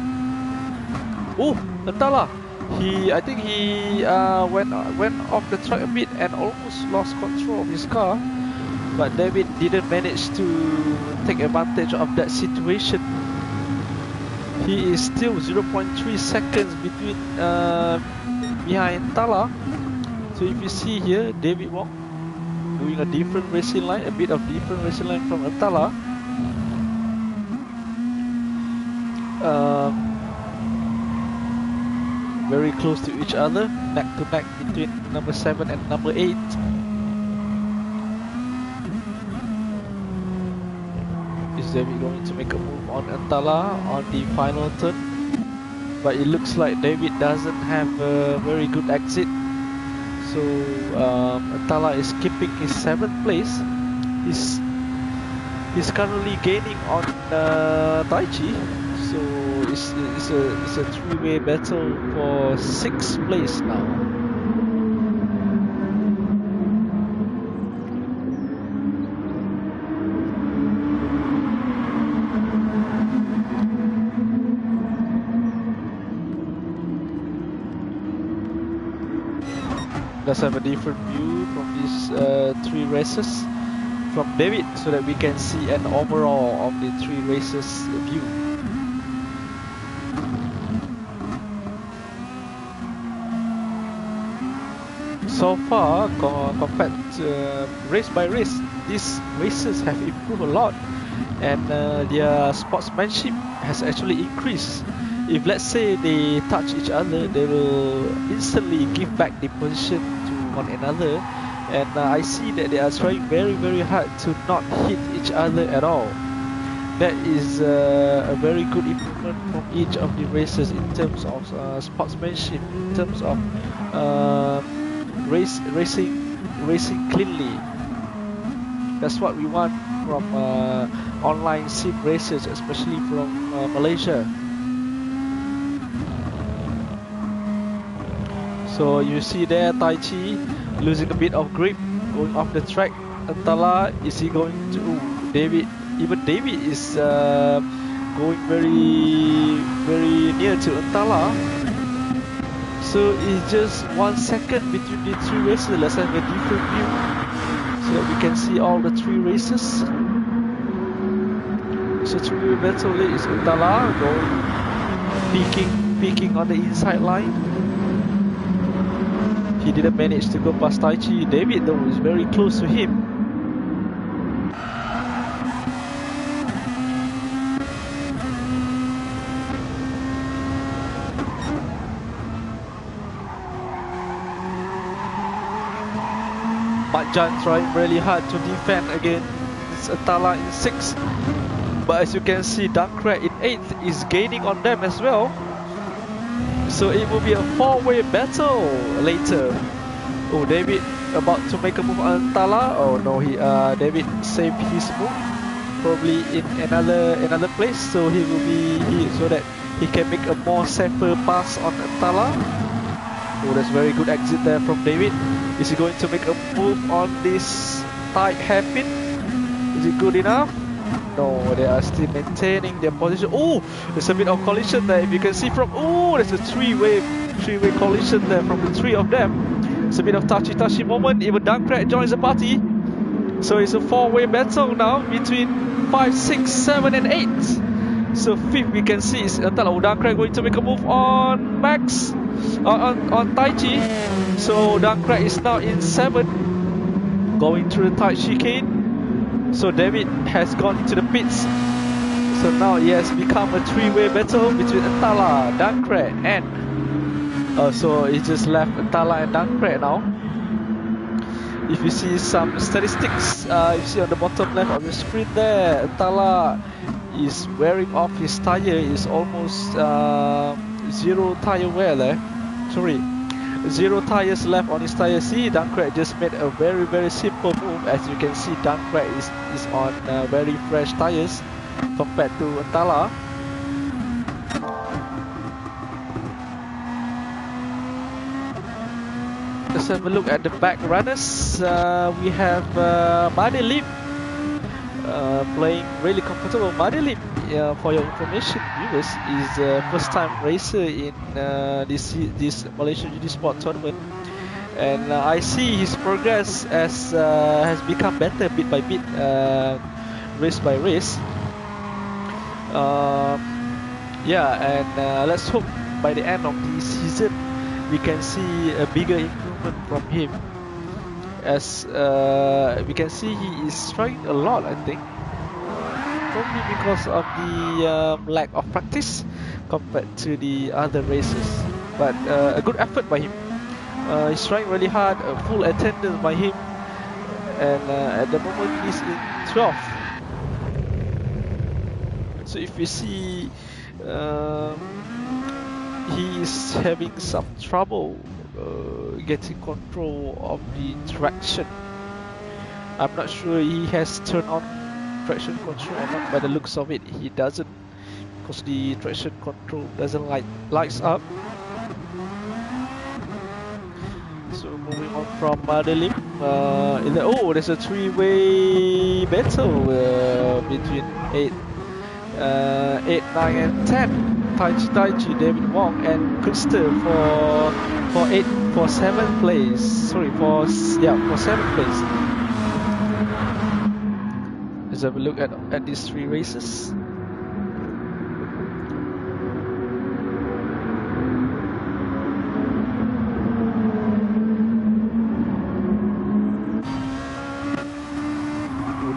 Oh, Tala! I think he went off the track a bit and almost lost control of his car. But David didn't manage to take advantage of that situation. He is still 0.3 seconds between behind Tala. So if you see here, David Wong doing a different racing line, a bit of different racing line from Tala. Very close to each other, neck to neck between number 7 and number 8. Is David going to make a move on Antala on the final turn? But it looks like David doesn't have a very good exit. So Antala is keeping his 7th place. He's currently gaining on Taichi. So it's a three-way battle for 6th place now. Let's have a different view from these 3 races from David so that we can see an overall of the 3 races view. So far, compared to, race by race, these races have improved a lot, and their sportsmanship has actually increased. If let's say they touch each other, they will instantly give back the position to one another, and I see that they are trying very hard to not hit each other at all. That is a very good improvement from each of the races in terms of sportsmanship, in terms of racing cleanly. That's what we want from online sim races, especially from Malaysia. So you see there Taichi losing a bit of grip, going off the track. Antala, is he going to... David, even David is going very near to Antala. So it's just 1 second between the 3 races. Let's have a different view so that we can see all the 3 races. So 3-way battle is Antala going peeking on the inside line. He didn't manage to go past Taichi. David though is very close to him. Matjan trying really hard to defend against Antala in 6th. But as you can see, Dunkrat in 8th is gaining on them as well. So it will be a 4-way battle later. Oh, David about to make a move on Tala. Oh no, David saved his move, probably in another place. So he will be so that he can make a more safer pass on Tala. Oh, that's very good exit there from David. Is he going to make a move on this tight hairpin? Is it good enough? No, they are still maintaining their position. Oh, there's a bit of collision there. If you can see from, oh, there's a three-way collision there from the 3 of them. It's a bit of touchy moment. Even Dunkrat joins the party. So it's a 4-way battle now between 5, 6, 7 and 8. So 5th we can see is Dunkrat going to make a move on Max, on Taichi. So Dunkrat is now in 7th, going through the tight chicane. So David has gone into the pits. So now it has become a 3-way battle between Antala, Dunkrat and so it just left Antala and Dunkrat now. If you see some statistics, you see on the bottom left of the screen there, Antala is wearing off his tire, is almost zero tire wear there. Sorry, 0 tires left on his tire. See, Dunkirk just made a very simple move. As you can see, Dunkirk is on very fresh tires compared to Antala. Let's have a look at the back runners. We have Madeline playing really comfortable. Madeline, for your information, viewers, is a first-time racer in this Malaysian GT Sport tournament, and I see his progress as has become better bit by bit, race by race. Yeah, and let's hope by the end of the season we can see a bigger improvement from him. As we can see, he is trying a lot, I think. Probably because of the lack of practice compared to the other races. But a good effort by him. He's trying really hard, full attendance by him. And at the moment he's in 12th. So if you see, he is having some trouble getting control of the traction. I'm not sure he has turned on traction control or not. By the looks of it, he doesn't, because the traction control doesn't lights up. So moving on from Madeline, oh, there's a three-way battle between 8, 9 and 10. Taichi, David Wong, and Kunster for 7th place. Sorry, for 7th place. Let's have a look at these 3 races.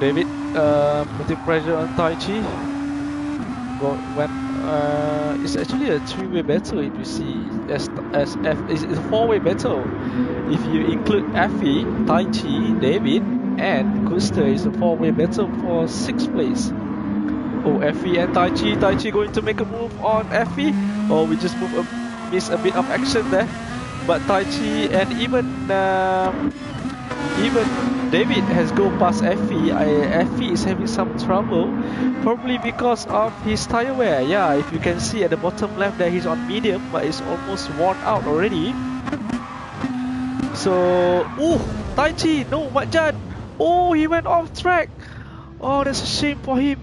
David putting pressure on Taichi. It's actually a 3-way battle. If you see, as F, it's a 4-way battle. If you include Effie, Taichi, David, and Kuster, it's a 4-way battle for 6th place. Oh, Effie and Taichi going to make a move on Effie. Oh, we just miss a bit of action there. But Taichi and even David has gone past Effie. Effie is having some trouble, probably because of his tire wear. Yeah, if you can see at the bottom left there, he's on medium, but it's almost worn out already. So, Taichi, no, Matjan. Oh, he went off track. Oh, that's a shame for him.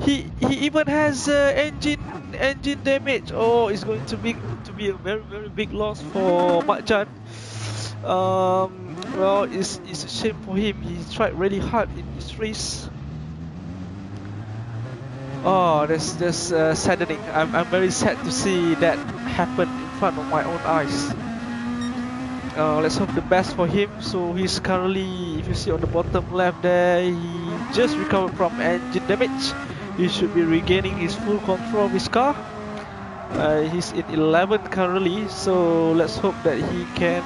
He even has engine damage. Oh, it's going to be a very big loss for Matjan. Well, it's a shame for him. He tried really hard in this race. Oh, that's saddening. I'm very sad to see that happen in front of my own eyes. Let's hope the best for him. So he's currently, if you see on the bottom left there, he just recovered from engine damage. He should be regaining his full control of his car. He's in 11th currently, so let's hope that he can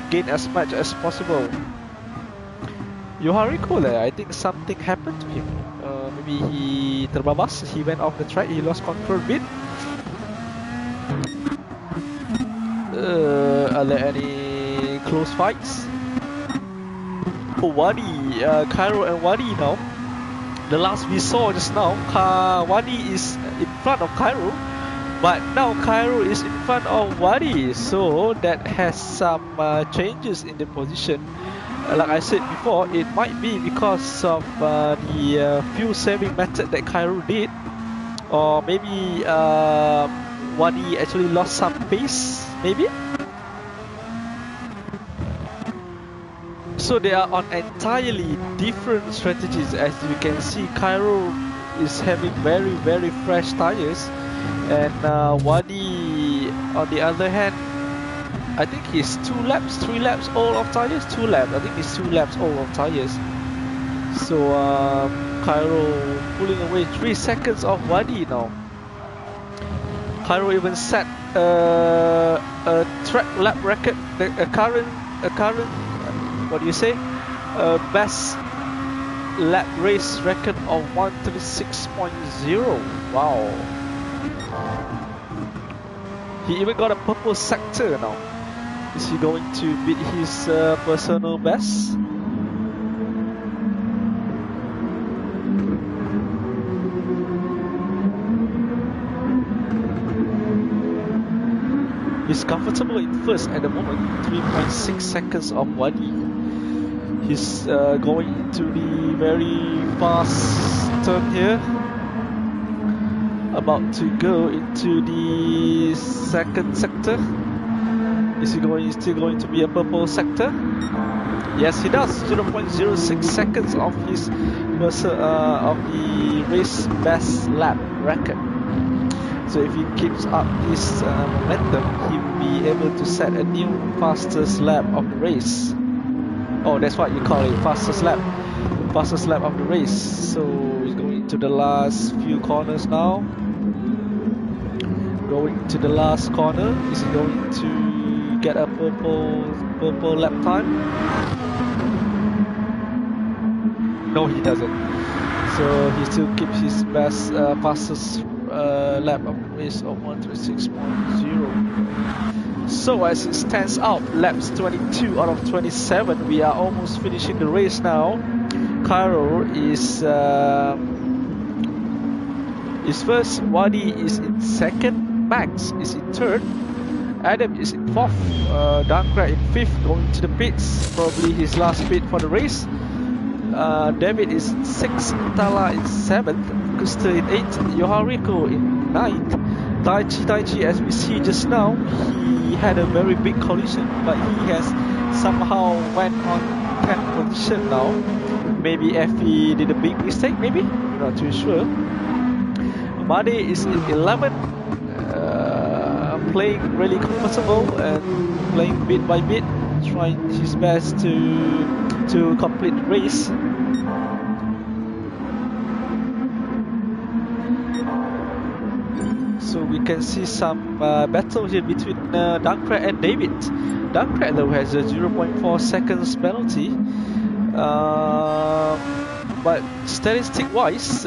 gain as much as possible. Yohariko there, I think something happened to him. Maybe he terbabas, he went off the track, he lost control a bit. Are there any close fights? Oh, Wadi, Cairo and Wadi now. The last we saw just now, Wadi is in front of Cairo, but now Cairo is in front of Wadi, so that has some changes in the position. Like I said before, it might be because of the fuel saving method that Cairo did, or maybe Wadi actually lost some pace, maybe. So they are on entirely different strategies. As you can see, Cairo is having very fresh tires, and Wadi on the other hand, I think he's 3 laps old of tires. 2 laps, I think he's 2 laps old of tires. So Cairo pulling away 3 seconds of Wadi now. Cairo even set a track lap record, a current what do you say? Best lap race record of 136.0. Wow. He even got a purple sector now. Is he going to beat his personal best? He's comfortable in first at the moment, 3.6 seconds off Wadi. He's going into the very fast turn here. About to go into the second sector. Is he still going to be a purple sector? Yes, he does. 0.06 seconds off his of the race best lap record. So if he keeps up this momentum, he will be able to set a new fastest lap of the race. Oh, that's what you call it, fastest lap of the race. So he's going to the last few corners now. Going to the last corner. Is he going to get a purple lap time? No, he doesn't. So he still keeps his best fastest lap of the race of 136.0. So as it stands out, laps 22 out of 27, we are almost finishing the race now. Cairo is first, Wadi is in second, Max is in third, Adam is in fourth, Dankra in fifth, going to the pits, probably his last pit for the race. David is in sixth, Tala in seventh, Kuster in eighth, Yohariko in ninth. Taichi, as we see just now, he had a very big collision, but he has somehow went on 10th position now. Maybe Effie did a big mistake, maybe? I'm not too sure. Made is in 11th, playing really comfortable and playing bit by bit, trying his best to complete the race. So we can see some battle here between Dankra and David. Dankra though has a 0.4 seconds penalty, but statistic wise,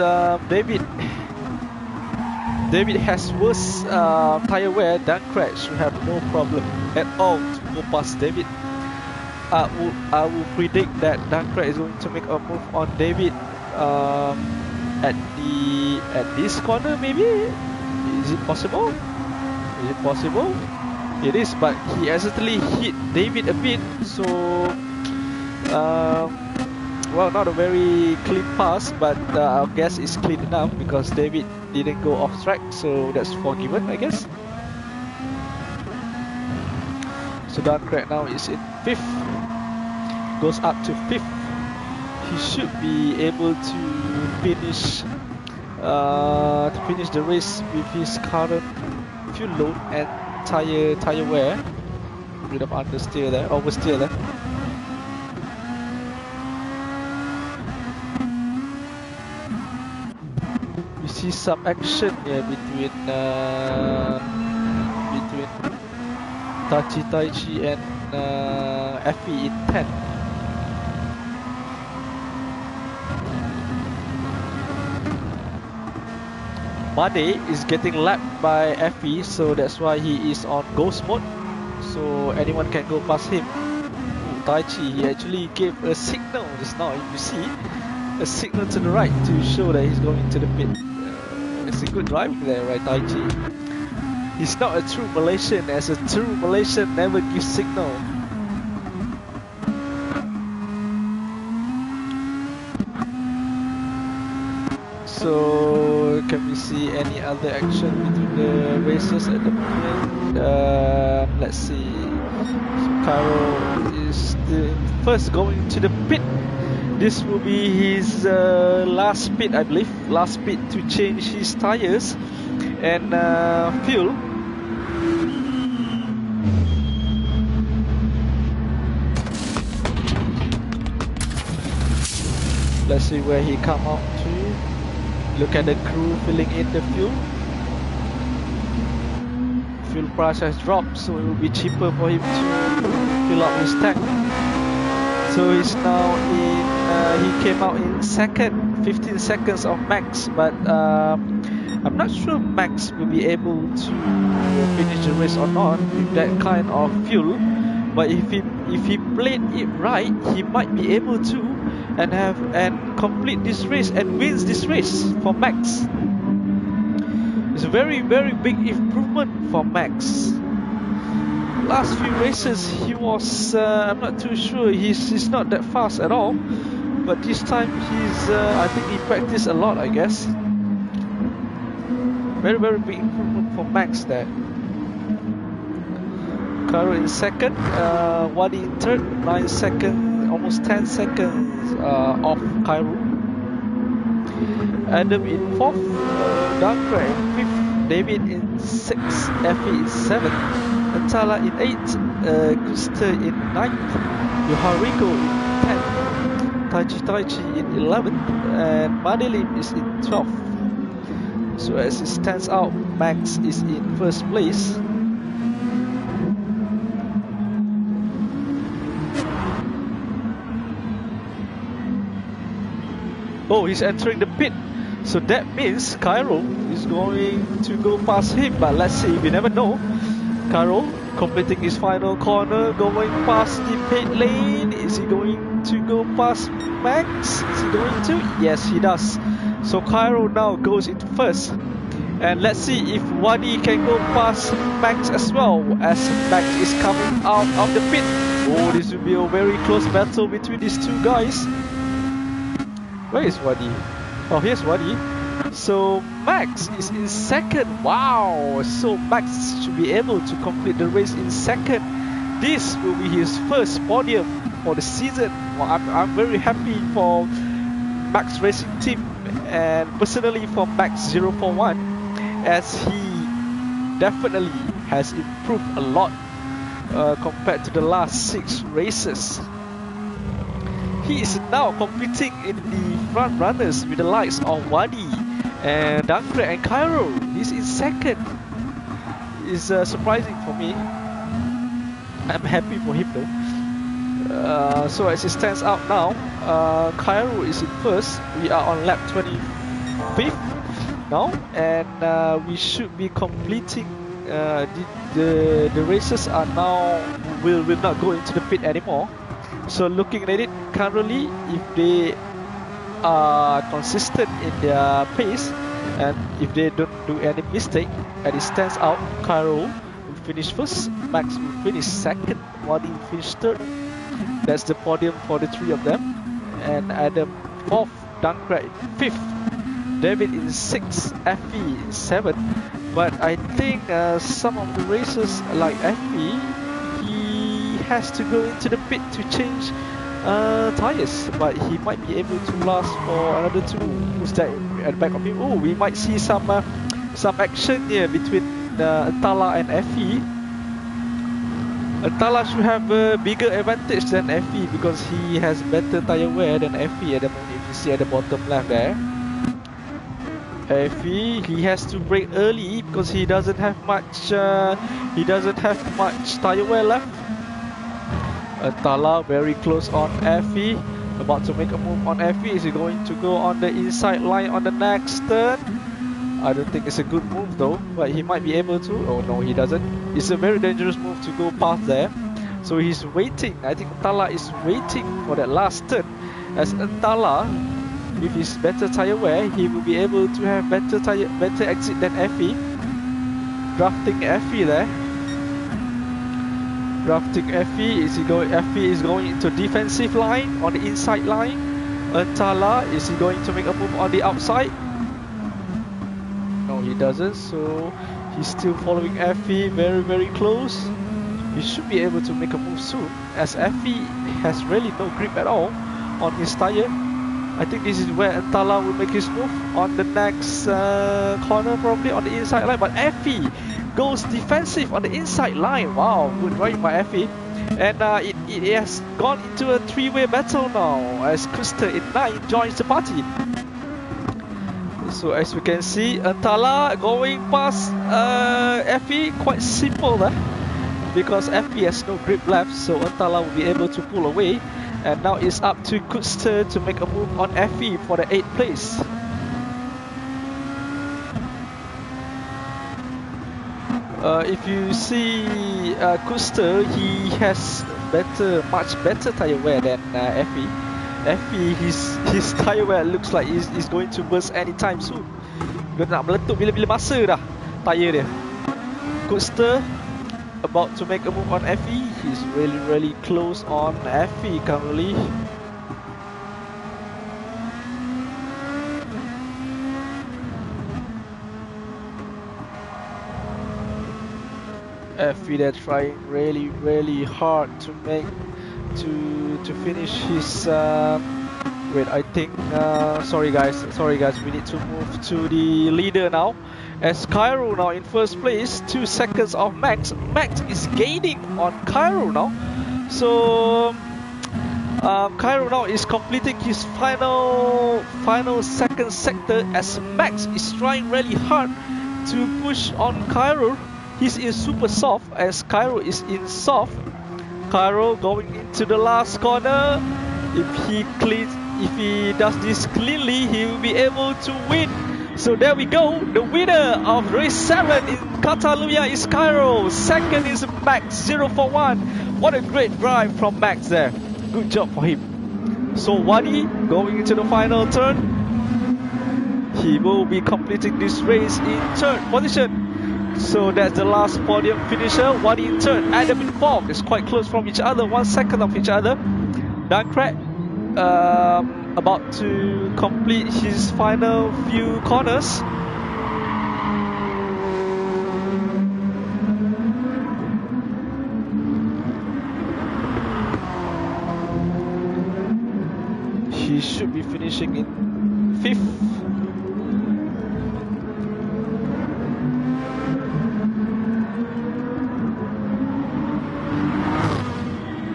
David has worse tire wear. Dankra should have no problem at all to go past David. I will predict that Dankra is going to make a move on David at this corner maybe. Is it possible? Is it possible? It is, but he accidentally hit David a bit, so well, not a very clean pass, but I guess it's clean enough because David didn't go off track, so that's forgiven, I guess. So Dankra now is in fifth, goes up to fifth. He should be able to finish the race with his current fuel load and tire wear. A bit of oversteer there. We see some action here between Taichi and Effie in 10th. Made is getting lapped by Effie, so that's why he is on ghost mode, so anyone can go past him. Taichi, he actually gave a signal just now, if you see, a signal to the right to show that he's going to the pit. It's a good driving there, right, Taichi? He's not a true Malaysian, as a true Malaysian never gives signal. So, can we see any other action between the racers at the moment? Let's see. So Cairo is still first going to the pit. This will be his last pit, I believe. Last pit to change his tires and fuel. Let's see where he come out to. Look at the crew filling in the fuel. Fuel price has dropped, so it will be cheaper for him to fill up his tank. So he's now in, he came out in second, 15 seconds of Max, but I'm not sure Max will be able to finish the race or not with that kind of fuel, but if he played it right, he might be able to and complete this race and wins this race for Max. It's a very big improvement for Max. Last few races he was I'm not too sure, he's not that fast at all, but this time he's I think he practiced a lot, I guess. Very big improvement for Max there. Cairo in second, Wadi in third, 9 seconds, almost 10 seconds off Cairo. Adam in fourth, Dakra in fifth, David in sixth, Effie in seventh, Natala in eighth, Kuster in ninth, Yohariko in 10th, Taichi in 11th, and Madeline is in 12th. So as it stands out, Max is in first place. Oh, he's entering the pit. So that means Cairo is going to go past him. But let's see, we never know. Cairo completing his final corner, going past the pit lane. Is he going to go past Max? Is he going to? Yes, he does. So Cairo now goes into first. And let's see if Wadi can go past Max as well, as Max is coming out of the pit. Oh, this will be a very close battle between these two guys. Where is Wadi? Oh, here's Wadi. So Max is in second. Wow! So Max should be able to complete the race in second. This will be his first podium for the season. Well, I'm very happy for Max Racing Team and personally for Max 041, as he definitely has improved a lot compared to the last 6 races. He is now competing in the front runners with the likes of Wadi and Dankre and Cairo. He's in second. It's surprising for me. I'm happy for him though. So as it stands out now, Cairo is in first. We are on lap 25th now, and we should be completing the races are now will not go into the pit anymore. So looking at it currently, if they are consistent in their pace and if they don't do any mistake, as it stands out, Cairo will finish first, Max will finish second, Wadi will finish third. That's the podium for the 3 of them. And Adam 4th, Dankra in 5th, David in 6th, Effie in 7th. But I think some of the races like Effie, has to go into the pit to change tires, but he might be able to last for another 2. Who's that at the back of him? Oh, we might see some action here between Tala and Effie. Tala should have a bigger advantage than Effie because he has better tire wear than Effie at the moment. If you see at the bottom left there, Effie, he has to brake early because he doesn't have much tire wear left. Tala very close on Effie, about to make a move on Effie. Is he going to go on the inside line on the next turn? I don't think it's a good move though, but he might be able to. Oh no, he doesn't. It's a very dangerous move to go past there. So he's waiting. I think Tala is waiting for that last turn. As Tala, with his better tire wear, he will be able to have better exit than Effie. Drafting Effie there. Drafting Effie. Effie is going into defensive line on the inside line. Tala, is he going to make a move on the outside? No, he doesn't. So he's still following Effie very close. He should be able to make a move soon, as Effie has really no grip at all on his tire. I think this is where Tala will make his move on the next corner, probably on the inside line. But Effie goes defensive on the inside line. Wow, good right by Effie. And it has gone into a 3-way battle now, as Kuster in 9 joins the party. So as we can see, Tala going past Effie, quite simple there, because Effie has no grip left, so Tala will be able to pull away. And now it's up to Kuster to make a move on Effie for the 8th place. If you see Kuster, he has much better tire wear than Effie. Effie, his tire wear looks like he's going to burst anytime soon. Dia nak meletup bila-bila masa dah tire dia. Kuster about to make a move on Effie. He's really close on Effie currently. Effie, they're trying really hard to finish his. Wait, I think. Sorry guys, we need to move to the leader now. As Cairo now in first place, 2 seconds of Max. Max is gaining on Cairo now. So Cairo now is completing his final second sector as Max is trying really hard to push on Cairo. He's in super soft as Cairo is in soft. Cairo going into the last corner. If he does this cleanly, he will be able to win. So there we go. The winner of race 7 in Catalunya is Cairo. Second is Max 041. What a great drive from Max there. Good job for him. So Wadi going into the final turn. He will be completing this race in third position. So that's the last podium finisher. Wadi in third, Adam in fourth. It's quite close from each other, 1 second of each other. Dunkrat about to complete his final few corners. He should be finishing in 5th.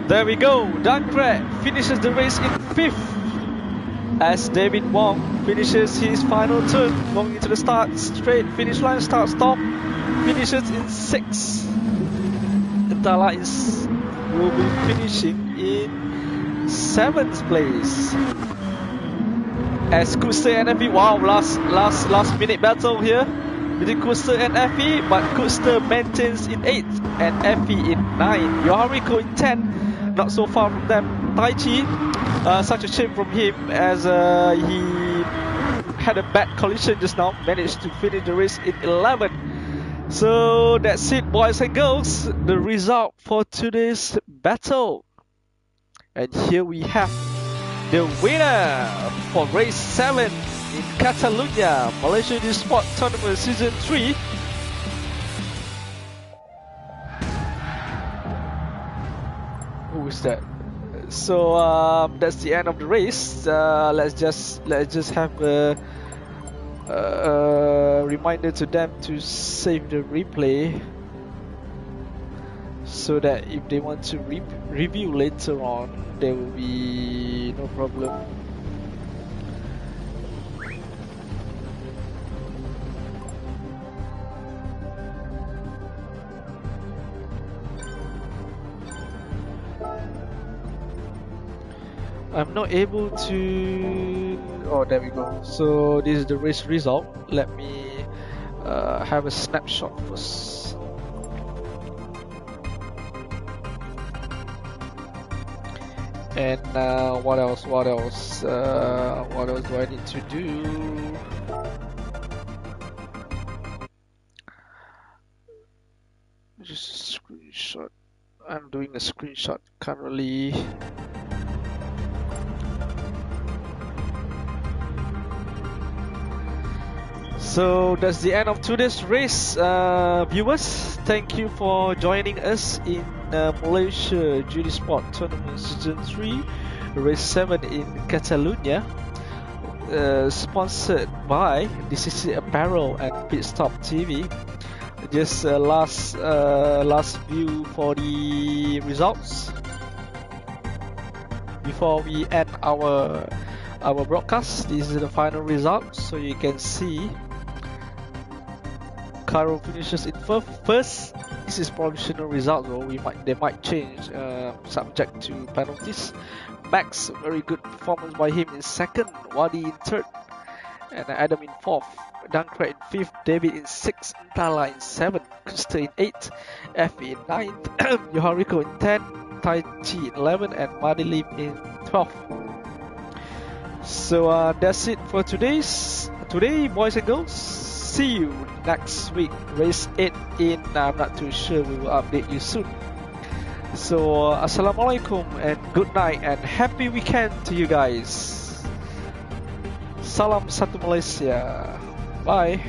There we go, Dunkrat finishes the race in 5th as David Wong finishes his final turn, going into the start straight finish line, start stop, finishes in 6th. Itala will be finishing in 7th place. As Kuster and Effie, wow, last minute battle here between Kuster and Effie, but Kuster maintains in 8th and Effie in 9. Yohariko in 10. Not so far from them. Taichi, such a shame from him as he had a bad collision just now. Managed to finish the race in 11. So that's it, boys and girls. The result for today's battle. And here we have the winner for race 7 in Catalunya, Malaysia Sport Tournament Season 3. Who is that? So that's the end of the race. Let's just have a reminder to them to save the replay, so that if they want to review later on, there will be no problem. I'm not able to. Oh, there we go. So this is the race result. Let me have a snapshot first. And what else? What else do I need to do? Just a screenshot. I'm doing a screenshot currently. So that's the end of today's race, viewers. Thank you for joining us in Malaysia GT Sport Tournament Season 3, Race 7 in Catalunya, sponsored by DCC Apparel and PitStopTV. Just last view for the results before we end our broadcast. This is the final result, so you can see Cairo finishes in first. This is provisional result, though they might change subject to penalties. Max, very good performance by him in second, Wadi in third, and Adam in fourth. Dunkra in 5th, David in 6th, Tala in 7th, Krista in 8th, Effie in 9th, Yohariko in 10th, Taichi in 11th, and Madilip in 12th. So that's it for today, boys and girls. See you next week. Race 8 in, I'm not too sure, we will update you soon. So Assalamualaikum and good night and happy weekend to you guys. Salam satu Malaysia. Bye.